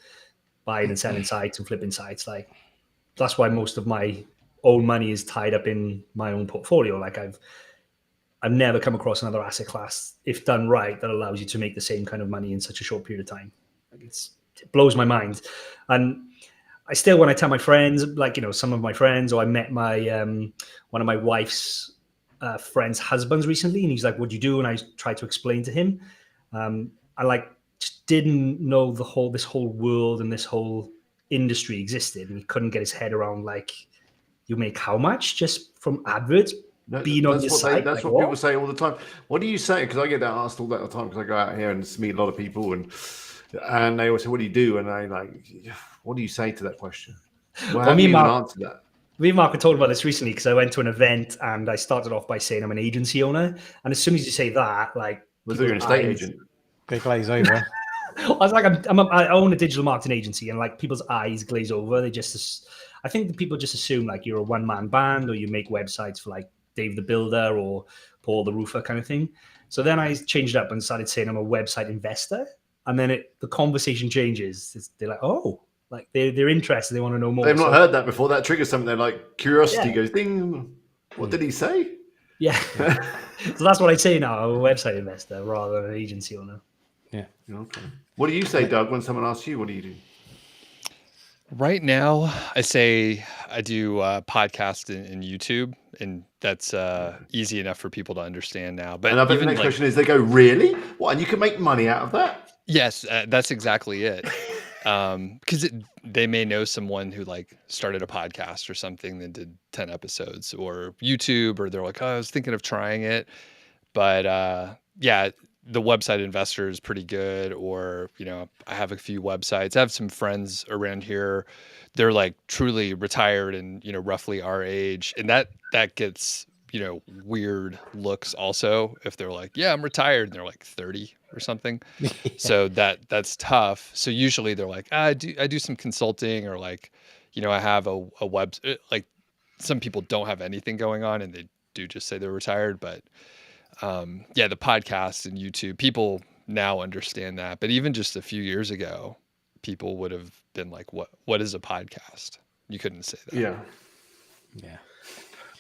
and selling sites and flipping sites. Like that's why most of my own money is tied up in my own portfolio. Like I've never come across another asset class, if done right, that allows you to make the same kind of money in such a short period of time. Like it blows my mind. And I still, when I tell my friends, like, you know, some of my friends, or I met my one of my wife's friend's husbands recently, and he's like, "What do you do?" And I tried to explain to him. I like just didn't know this whole world and this whole industry existed, and he couldn't get his head around like, you make how much just from adverts being on your site? That's like, what people say all the time. What do you say? Because I get that asked all the time because I go out here and meet a lot of people and they always say, "What do you do?" And I like, what do you say to that question? Well, how do you even answer that? Me and Mark were talking about this recently because I went to an event and I started off by saying I'm an agency owner. And as soon as you say that, like, Was you're an estate agent? they glaze over. I was like, I own a digital marketing agency, and like people's eyes glaze over. I think that people just assume like you're a one-man band or you make websites for like Dave the Builder or Paul the Roofer kind of thing. So then I changed it up and started saying I'm a website investor. And then the conversation changes. They're like, oh, like they're interested. They want to know more. They've not heard that before. That triggers something. They're like, curiosity goes ding. What did he say? Yeah. So that's what I say now. I'm a website investor rather than an agency owner. Yeah. Okay. What do you say, Doug, when someone asks you, what do you do? Right now, I say I do podcast and YouTube, and that's easy enough for people to understand now. But And I bet the next question is, they go, really? What? And you can make money out of that? Yes, that's exactly it. Because they may know someone who like started a podcast or something that did 10 episodes, or YouTube, or they're like, oh, I was thinking of trying it. But yeah, the website investor is pretty good. Or, you know, I have a few websites. I have some friends around here. They're like truly retired and, you know, roughly our age. And that gets, you know, weird looks also if they're like, yeah, I'm retired, and they're like 30 or something. So that's tough. So usually they're like, I do some consulting, or like, you know, I have a web, like some people don't have anything going on and they do just say they're retired. But yeah, the podcast and YouTube, people now understand that. But even just a few years ago, people would have been like, what is a podcast? You couldn't say that. Yeah. Yeah.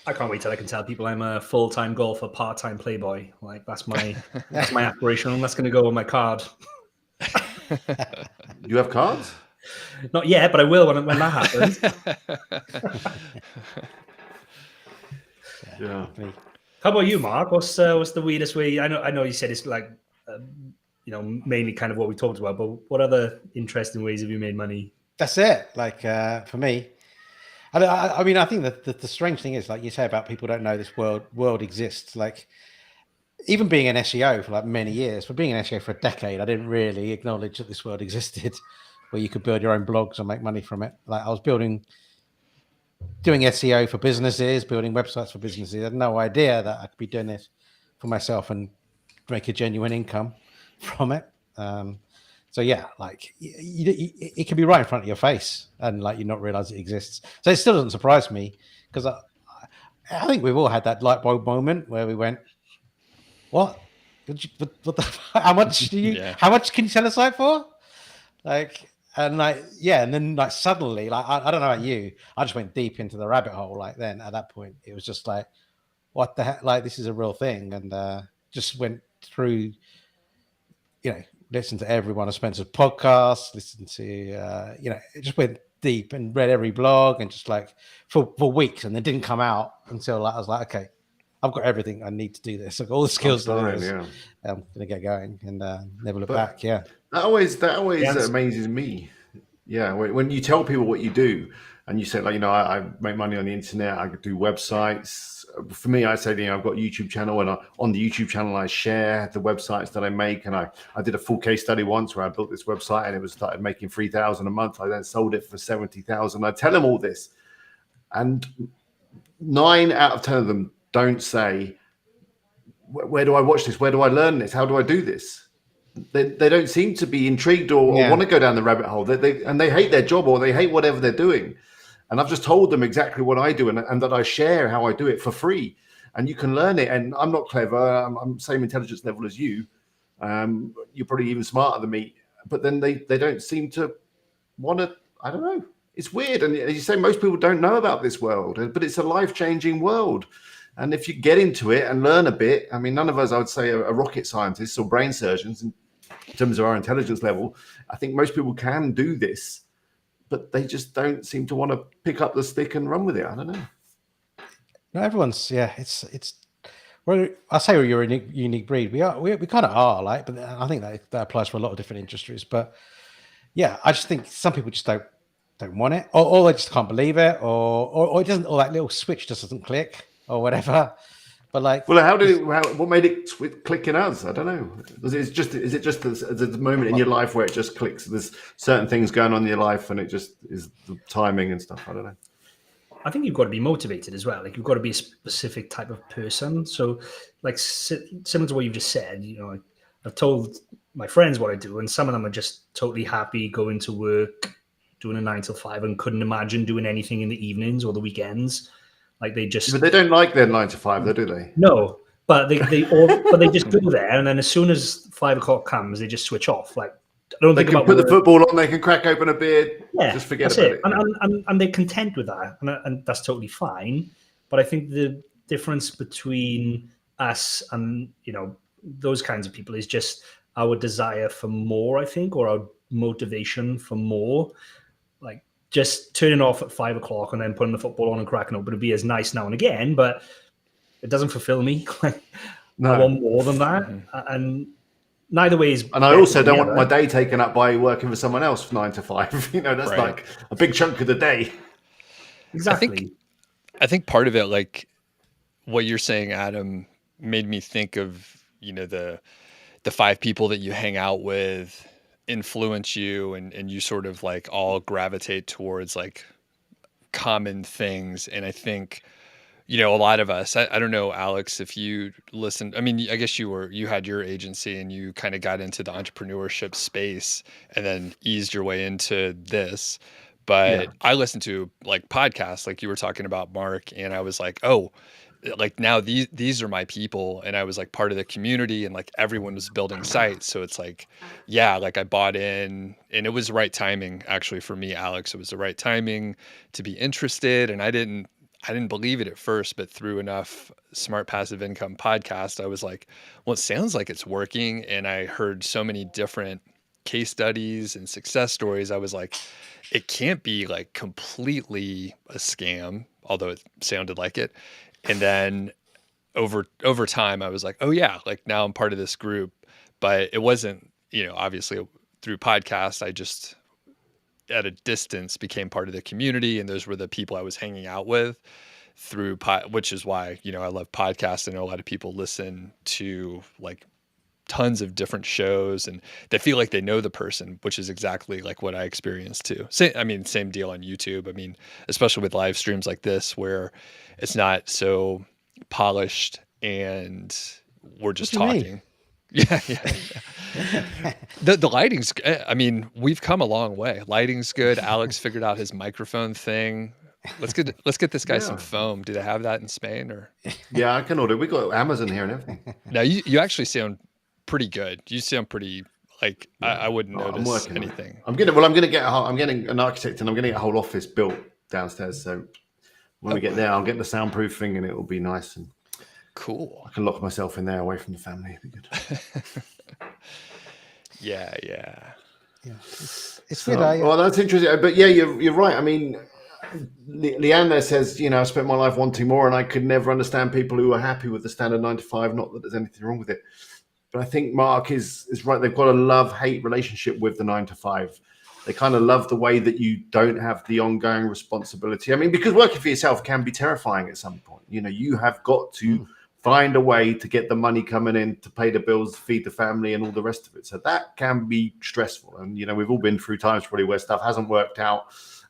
I can't wait till I can tell people I'm a full-time golfer, part-time playboy. Like that's my aspiration, and that's going to go on my card. You have cards? Not yet, but I will when that happens. Yeah. Definitely. How about you, Mark? What's the weirdest way? I know you said it's like, mainly kind of what we talked about, but what other interesting ways have you made money? That's it. Like for me, I mean, I think that the strange thing is, like you say about people don't know this world exists. Like even being an SEO for like many years, for being an SEO for a decade, I didn't really acknowledge that this world existed, where you could build your own blogs and make money from it. Like I was doing SEO for businesses, building websites for businesses. I had no idea that I could be doing this for myself and make a genuine income from it. So yeah, like it can be right in front of your face, and like you not realize it exists. So it still doesn't surprise me, because I think we've all had that light bulb moment where we went, "What? What the? How much do you? Yeah. How much can you sell a site for?" Like, and like, yeah, and then like suddenly, like I don't know about you, I just went deep into the rabbit hole. Like then at that point, it was just like, what the heck? Like this is a real thing, and just went through, listen to every one of Spencer's podcasts, listen to, it just went deep and read every blog, and just like for weeks, and then didn't come out until I was like, okay, I've got everything I need to do this. I've got all the skills to do this. I'm going to get going and never look back. Yeah. That always amazes me. Yeah. When you tell people what you do and you say, like, I make money on the internet, I could do websites. For me, I say, I've got a YouTube channel, and on the YouTube channel, I share the websites that I make. And I did a full case study once where I built this website and it started making $3,000 a month. I then sold it for $70,000. I tell them all this, and 9 out of 10 of them don't say, where do I watch this? Where do I learn this? How do I do this? They don't seem to be intrigued or want to go down the rabbit hole. They hate their job, or they hate whatever they're doing. And I've just told them exactly what I do, and that I share how I do it for free. And you can learn it. And I'm not clever. I'm same intelligence level as you. You're probably even smarter than me. But then they don't seem to want to. I don't know. It's weird. And as you say, most people don't know about this world, but it's a life-changing world. And if you get into it and learn a bit, I mean, none of us, I would say, are rocket scientists or brain surgeons in terms of our intelligence level. I think most people can do this, but they just don't seem to want to pick up the stick and run with it. I don't know. No, everyone's, it's. Well, I say you're a unique breed. We kind of are, like, but I think that applies for a lot of different industries. But yeah, I just think some people just don't want it, or they just can't believe it, or it doesn't, or that little switch just doesn't click, or whatever. But like, well, what made it click in us? I don't know. Is it just the moment in your life where it just clicks? There's certain things going on in your life, and it just is the timing and stuff. I don't know. I think you've got to be motivated as well. Like you've got to be a specific type of person. So, like similar to what you've just said, I've told my friends what I do, and some of them are just totally happy going to work, doing a 9 to 5, and couldn't imagine doing anything in the evenings or the weekends. Like they just, but they don't like their 9 to 5, though, do they? No, but they just go there, and then as soon as 5 o'clock comes, they just switch off. Like I don't they think can about put work. the football on, they can crack open a beer, just forget about it. And they're content with that, and that's totally fine. But I think the difference between us and those kinds of people is just our desire for more, I think, or our motivation for more. Like just turning off at 5 o'clock and then putting the football on and cracking open a beer is nice now and again, but it doesn't fulfill me. No. I want more than that, and neither way is. And I also don't want my day taken up by working for someone else from 9 to 5. That's right. Like a big chunk of the day. Exactly. I think part of it, like what you're saying, Adam, made me think of the 5 people that you hang out with influence you, and you sort of like all gravitate towards like common things. And I think a lot of us, I don't know, Alex, if you listened, I mean, I guess you had your agency and you kind of got into the entrepreneurship space and then eased your way into this. But I listened to like podcasts, like you were talking about, Mark, and I was like, oh, like now these are my people. And I was like part of the community, and like everyone was building sites. So it's like, like I bought in, and it was the right timing actually for me, Alex. It was the right timing to be interested. And I didn't believe it at first, but through enough Smart Passive Income podcast, I was like, well, it sounds like it's working. And I heard so many different case studies and success stories, I was like, it can't be like completely a scam, although it sounded like it. And then over time, I was like, oh yeah, like now I'm part of this group. But it wasn't, obviously through podcasts, I just at a distance became part of the community, and those were the people I was hanging out with through which is why, I love podcasts. I know a lot of people listen to like tons of different shows and they feel like they know the person, which is exactly like what I experienced too. Same deal on YouTube. I mean, especially with live streams like this, where it's not so polished and we're just talking. Yeah. The lighting's, I mean, we've come a long way. Lighting's good. Alex figured out his microphone thing. Let's get this guy some foam. Do they have that in Spain or? Yeah, I can order. We got Amazon here and everything. No, you actually sound pretty good. You sound pretty like I wouldn't notice anything. I'm getting an architect and I'm getting a whole office built downstairs. So when we get there, I'll get the soundproofing and it will be nice and cool. I can lock myself in there away from the family. It'd be good. Yeah. It's good. Well, that's interesting. But yeah, you're right. I mean, Leanne there says, I spent my life wanting more and I could never understand people who are happy with the standard 9 to 5. Not that there's anything wrong with it. But I think Mark is right. They've got a love-hate relationship with the 9 to 5. They kind of love the way that you don't have the ongoing responsibility. I mean, because working for yourself can be terrifying at some point. You have got to find a way to get the money coming in to pay the bills, to feed the family and all the rest of it. So that can be stressful. And, we've all been through times probably where stuff hasn't worked out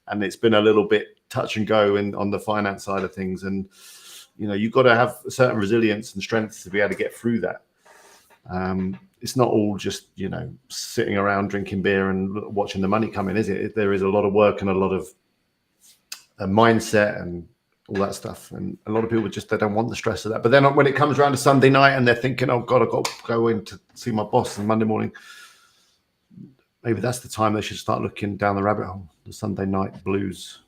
and it's been a little bit touch and go on the finance side of things. And, you've got to have a certain resilience and strength to be able to get through that. It's not all just, sitting around drinking beer and watching the money come in, is it? There is a lot of work and a lot of mindset and all that stuff. And a lot of people they don't want the stress of that. But then when it comes around to Sunday night and they're thinking, oh God, I've got to go in to see my boss on Monday morning. Maybe that's the time they should start looking down the rabbit hole, the Sunday night blues.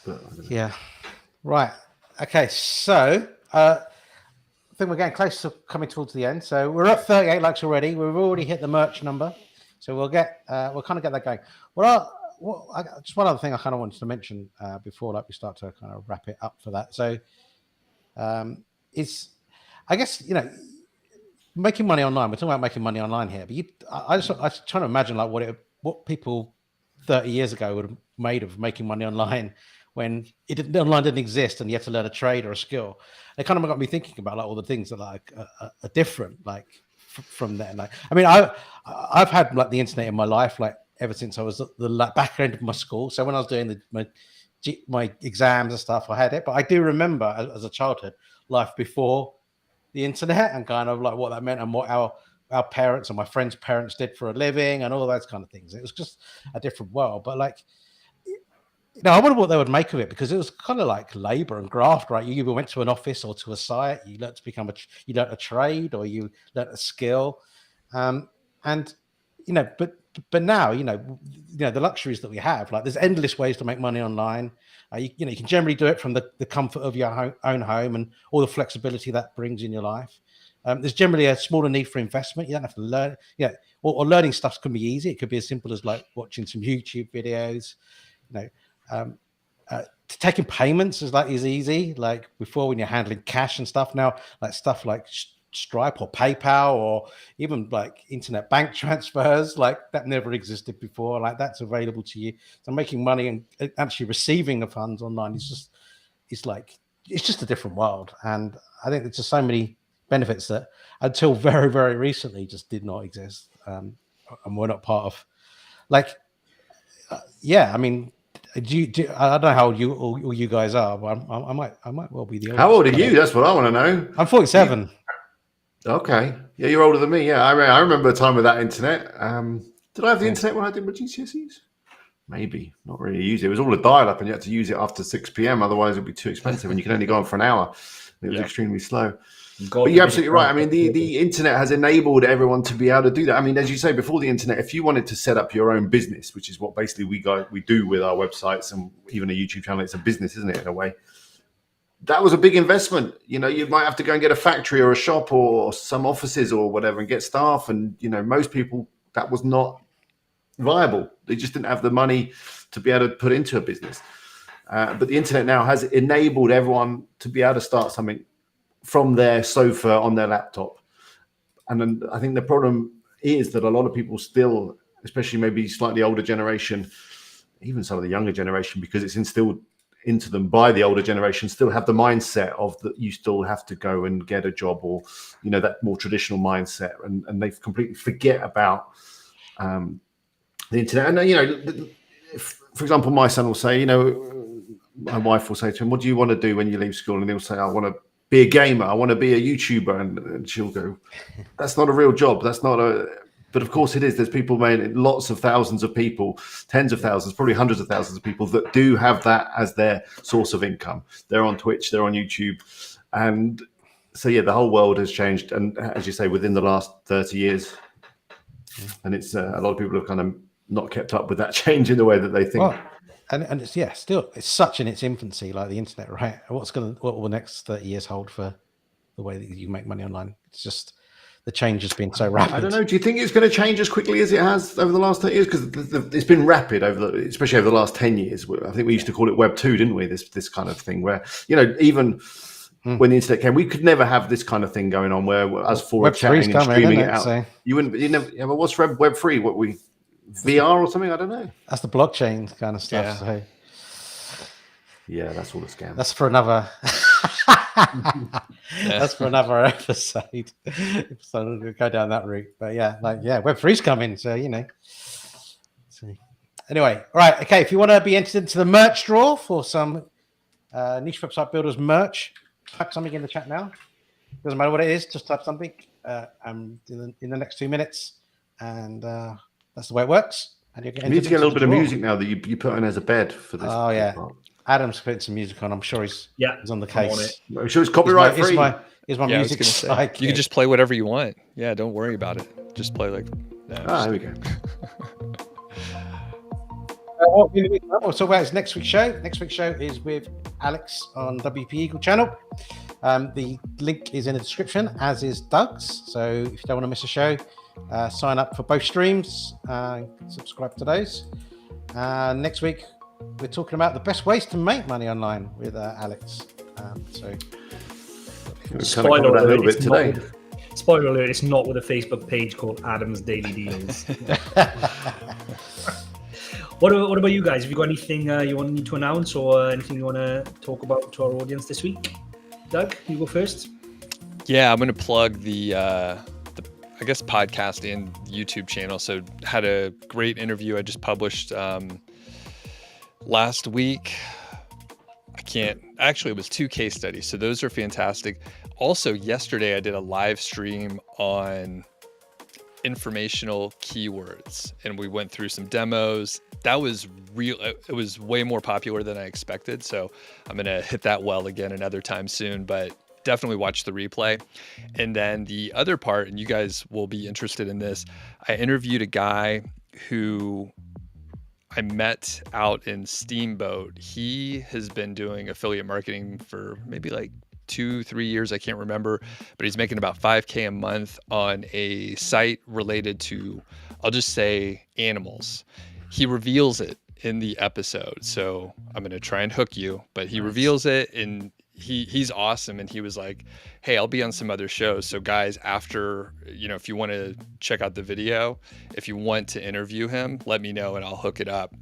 But, yeah. Right. Okay. So, I think we're getting close to coming towards the end. So we're at 38 likes already. We've already hit the merch number. So we'll kind of get that going. Just one other thing I kind of wanted to mention before we start to kind of wrap it up for that. So I guess, making money online. We're talking about making money online here, but I was trying to imagine like what people 30 years ago would have made of making money online when online didn't exist and you had to learn a trade or a skill. It kind of got me thinking about like all the things that are different like from then. Like, I mean, I've had like the internet in my life like ever since I was at the back end of my school. So when I was doing my exams and stuff, I had it. But I do remember as a childhood life before the internet and kind of like what that meant and what our parents and my friends' parents did for a living and all those kind of things. It was just a different world. But like, I wonder what they would make of it, because it was kind of like labor and graft, right? You either went to an office or to a site, you learned to you learned a trade or you learned a skill. But now, the luxuries that we have, like there's endless ways to make money online. You can generally do it from the comfort of your own home and all the flexibility that brings in your life. There's generally a smaller need for investment. You don't have to learn, or learning stuff can be easy. It could be as simple as like watching some YouTube videos, taking payments is easy. Like before, when you're handling cash and stuff, now like stuff like Stripe or PayPal or even like internet bank transfers, like that never existed before. Like that's available to you. So making money and actually receiving the funds online is just a different world. And I think there's just so many benefits that until very, very recently just did not exist. And we're not part of like, I mean, I don't know how old you guys are, but I might well be the oldest. How old are you? That's what I want to know. I'm 47. Okay. Yeah, you're older than me. Yeah, I remember a time with that internet. Did I have the internet when I did my GCSEs? Maybe. Not really use it. It was all a dial-up and you had to use it after 6 p.m. Otherwise, it would be too expensive and you can only go on for an hour. It was extremely slow. But you're absolutely right. I mean, the internet has enabled everyone to be able to do that. I mean, as you say, before the internet, if you wanted to set up your own business, which is what basically we do with our websites and even a YouTube channel, it's a business, isn't it, in a way? That was a big investment. You might have to go and get a factory or a shop or some offices or whatever and get staff. And, most people that was not viable. They just didn't have the money to be able to put into a business. But the internet now has enabled everyone to be able to start something from their sofa on their laptop. And then I think the problem is that a lot of people still, especially maybe slightly older generation, even some of the younger generation, because it's instilled into them by the older generation, still have the mindset of that you still have to go and get a job, or, you know, that more traditional mindset. And they completely forget about the internet. And, you know, for example, my son will say, you know, my wife will say to him, what do you want to do when you leave school? And he'll say, I want to be a gamer. I want to be a YouTuber. And she'll go, that's not a real job. That's not a... But of course it is. There's people, lots of thousands of people, tens of thousands, probably hundreds of thousands of people that do have that as their source of income. They're on Twitch, they're on YouTube. And so, yeah, the whole world has changed. And as you say, within the last 30 years, and it's a lot of people have kind of not kept up with that change in the way that they think. Well, and it's, yeah, still, it's such in its infancy, like the internet, right? What will the next 30 years hold for the way that you make money online? It's just, the change has been so rapid. I don't know. Do you think it's going to change as quickly as it has over the last 30 years? Because it's been rapid especially over the last 10 years. I think we used to call it Web 2, didn't we? This kind of thing where, you know, even when the internet came, we could never have this kind of thing going on where us four are chatting and streaming it out. So. You never. Yeah, but what's Web 3? What VR or something? I don't know. That's the blockchain kind of stuff. Yeah. So. Yeah, that's all a scam. That's for another. That's for another episode. So we'll go down that route. But yeah, Web3's coming, so you know. Anyway, all right, okay. If you want to be entered into the merch draw for some niche website builders merch, type something in the chat now. Doesn't matter what it is, just type something. In the next 2 minutes, and that's the way it works. And you need to get a little bit of music now that you put in as a bed for this. Oh yeah. Part. Adam's putting some music on. I'm sure he's on the case. I'm sure it's copyright free. Is my music like? You can just play whatever you want. Yeah, don't worry about it. Just play like. There we go. What we'll talk about is next week's show. Next week's show is with Alex on WP Eagle channel. The link is in the description, as is Doug's. So if you don't want to miss a show, sign up for both streams. Subscribe to those. Next week, we're talking about the best ways to make money online with Alex. Spoiler alert, spoiler alert, it's not with a Facebook page called Adam's Daily Deals. What about you guys? Have you got anything you need to announce, or anything you want to talk about to our audience this week? Doug, you go first. Yeah, I'm going to plug the I guess podcast and YouTube channel. So had a great interview I just published last week. It was 2 case studies. So those are fantastic. Also, yesterday I did a live stream on informational keywords, and we went through some demos. That was real. It was way more popular than I expected. So I'm going to hit that well again another time soon, but definitely watch the replay. And then the other part, and you guys will be interested in this, I interviewed a guy who I met out in Steamboat. He has been doing affiliate marketing for maybe like 2-3 years. I can't remember, but he's making about $5,000 a month on a site related to, I'll just say, animals. He reveals it in the episode. So I'm going to try and hook you, but he reveals it, and he's awesome. And he was like, hey, I'll be on some other shows. So guys, after, if you want to check out the video, if you want to interview him, let me know and I'll hook it up.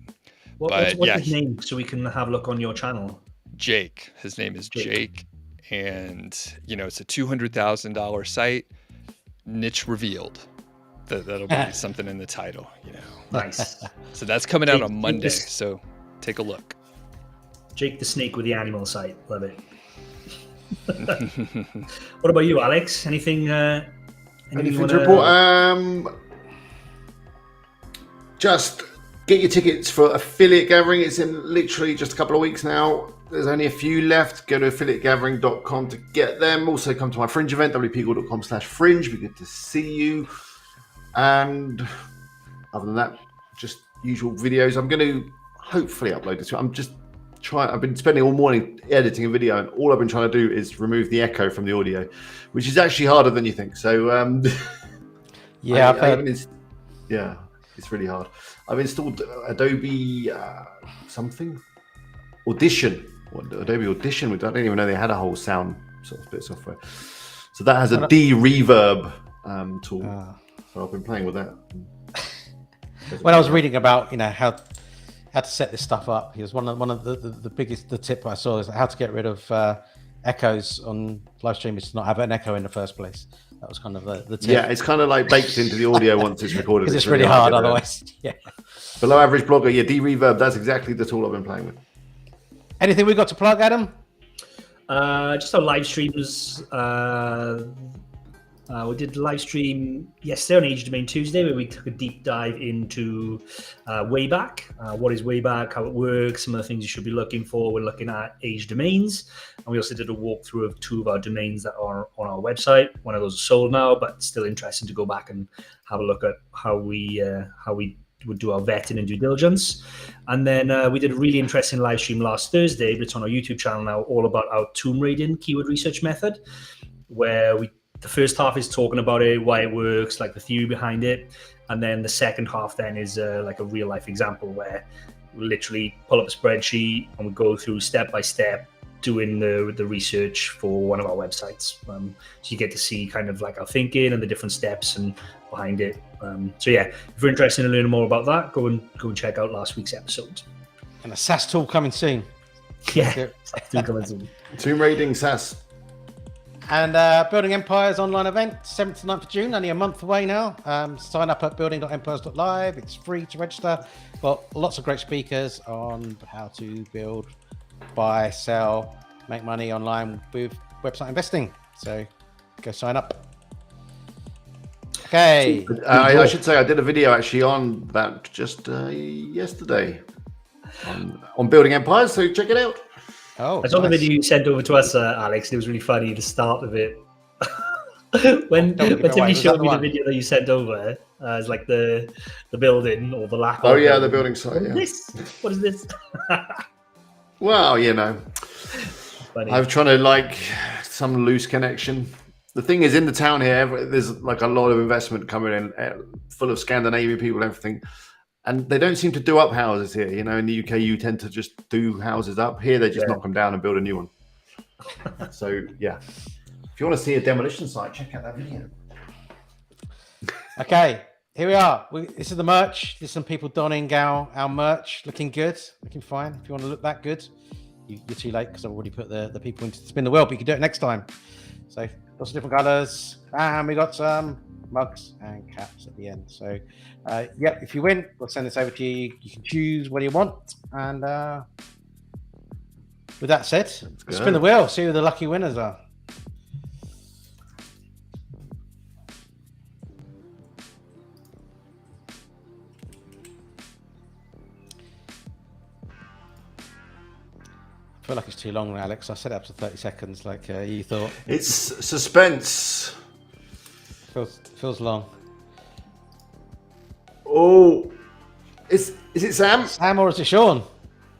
What's his name, so we can have a look on your channel? Jake. His name is Jake. And, it's a $200,000 site, niche revealed. That'll be something in the title, Nice. So that's coming out on Monday. So take a look. Jake the Snake with the animal site. Love it. What about you, Alex? Anything to report? Just get your tickets for Affiliate Gathering. It's in literally just a couple of weeks now. There's only a few left. Go to affiliategathering.com to get them. Also come to my Fringe event, wpeagle.com/fringe. Be good to see you. And other than that, just usual videos. I'm going to hopefully upload this. I've been spending all morning editing a video, and all I've been trying to do is remove the echo from the audio, which is actually harder than you think. So, Yeah, it's really hard. I've installed Adobe something Audition. Adobe Audition. I didn't even know they had a whole sound sort of bit of software. So that has a de-reverb tool. So I've been playing with that. When I was reading about how to set this stuff up, he was one of the biggest tip I saw is how to get rid of echoes on live stream is to not have an echo in the first place. That was kind of the tip. Yeah, it's kind of like baked into the audio once it's recorded. Because it's really hard otherwise. Yeah. Below average blogger, yeah, de-reverb. That's exactly the tool I've been playing with. Anything we got to plug, Adam? Just our live streams. We did a live stream yesterday on Age Domain Tuesday where we took a deep dive into Wayback. What is Wayback, how it works, some of the things you should be looking for. We're looking at age domains. And we also did a walkthrough of 2 of our domains that are on our website. One of those is sold now, but still interesting to go back and have a look at how we would do our vetting and due diligence. And then we did a really interesting live stream last Thursday, but it's on our YouTube channel now, all about our tomb raiding keyword research method, where the first half is talking about it, why it works, like the theory behind it. And then the second half then is like a real life example where we literally pull up a spreadsheet and we go through step by step doing the research for one of our websites. So you get to see kind of like our thinking and the different steps and behind it. So yeah, if you're interested in learning more about that, go and check out last week's episode. And a SaaS tool coming soon. Yeah, coming soon. Tomb raiding SaaS. And Building Empires online event, 7th to 9th of June, only a month away now. Sign up at building.empires.live. It's free to register. Got lots of great speakers on how to build, buy, sell, make money online with website investing. So go sign up. Okay. I should say I did a video actually on that just yesterday on Building Empires, so check it out. Oh, I saw the video you sent over to us, Alex. It was really funny, the start of it. when Timmy showed me the video that you sent over, it's like the building or the lack of. Oh yeah, the building site. What is this? What is this? Well, Funny. I'm trying to like some loose connection. The thing is, in the town here, there's like a lot of investment coming in, full of Scandinavian people and everything. And they don't seem to do up houses here. In the UK, you tend to just do houses up. Here, they just knock them down and build a new one. So, yeah. If you want to see a demolition site, check out that video. Okay, here we are. This is the merch. There's some people donning our merch. Looking good, looking fine. If you want to look that good, you're too late because I've already put the people into spin the wheel, but you can do it next time. So, lots of different colors. And we got some mugs and caps at the end. So, if you win, we'll send this over to you. You can choose what you want. And with that said, spin the wheel, see who the lucky winners are. I feel like it's too long, Alex. I set it up to 30 seconds like you thought. It's suspense. Feels long. Oh, is it Sam? Sam or is it Sean?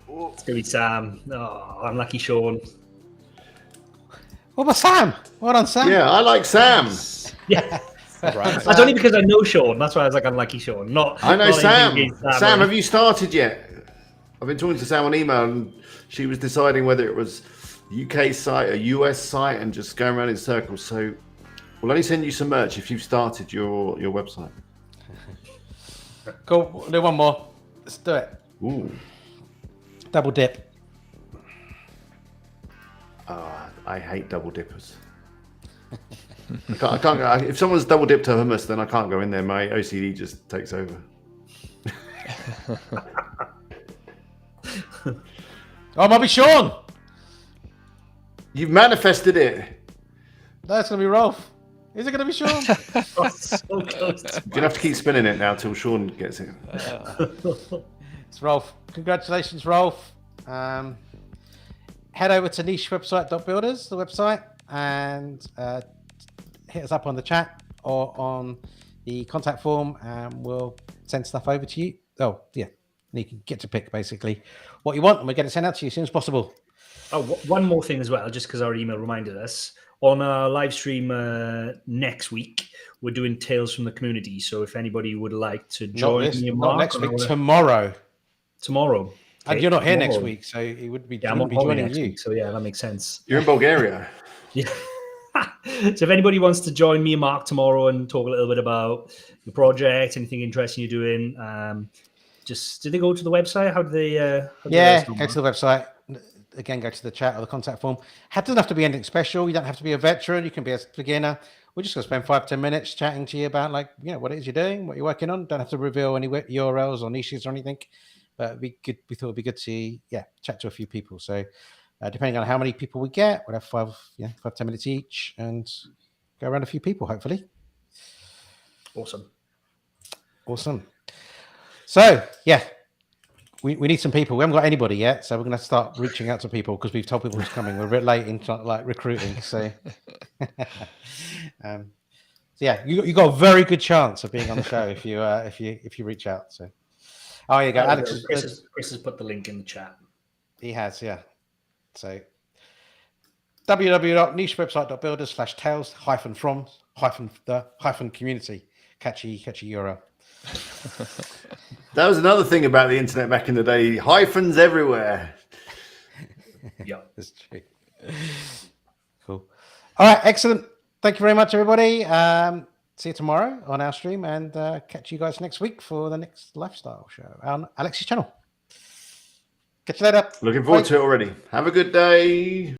It's going to be Sam. Oh, unlucky Sean. What about Sam? Well done, Sam. Yeah, I like Sam. Yeah. Right. That's only because I know Sean. That's why I was like unlucky Sean. I know Sam. Sam, Sam, have you started yet? I've been talking to Sam on email and she was deciding whether it was a UK site, a US site, and just going around in circles. So we'll only send you some merch if you've started your website. Cool. We'll do one more. Let's do it. Ooh. Double dip. I hate double dippers. I can't. If someone's double dipped a hummus, then I can't go in there. My OCD just takes over. Oh, it might be Sean. You've manifested it. That's going to be Rolf. Is it going to be Sean? Oh, so close. You're going to have to keep spinning it now till Sean gets it. It's Rolf. Congratulations, Rolf. Head over to nichewebsite.builders, the website, and hit us up on the chat or on the contact form, and we'll send stuff over to you. Oh, yeah. And you can get to pick basically what you want, and we'll get it sent out to you as soon as possible. Oh, one more thing as well, just because our email reminded us. on our live stream next week, we're doing Tales from the Community. So if anybody would like to join me and not Mark next on week, our- tomorrow. tomorrow. And you're not here next week, so he would be, Yeah, I'm wouldn't on be holiday joining next you. week, so yeah, that makes sense. You're in Bulgaria. Yeah. So if anybody wants to join me and Mark tomorrow and talk a little bit about your project, anything interesting you're doing, just did they go to the website? How do they? Yeah, go to the website. Again, go to the chat or the contact form. It doesn't have to be anything special. You don't have to be a veteran. You can be a beginner. We're just going to spend 5-10 minutes chatting to you about, like, what it is you're doing, what you're working on. Don't have to reveal any URLs or niches or anything. But it'd be good. We thought it'd be good to chat to a few people. So depending on how many people we get, we'll have 5-10 minutes each and go around a few people, hopefully. Awesome. So we need some people. We haven't got anybody yet, so we're going to start reaching out to people because we've told people who's coming. We're a bit late into like recruiting, so you got a very good chance of being on the show if you reach out. So, there you go. Alex, Chris has put the link in the chat. He has, yeah. So www.nichewebsite.builders/tales-from-the-community. Catchy URL. That was another thing about the internet back in the day. Hyphens everywhere. Yeah, that's true. Cool. All right, excellent. Thank you very much, everybody. See you tomorrow on our stream, and catch you guys next week for the next lifestyle show on Alex's channel. Catch you later. Looking forward to it already. Have a good day.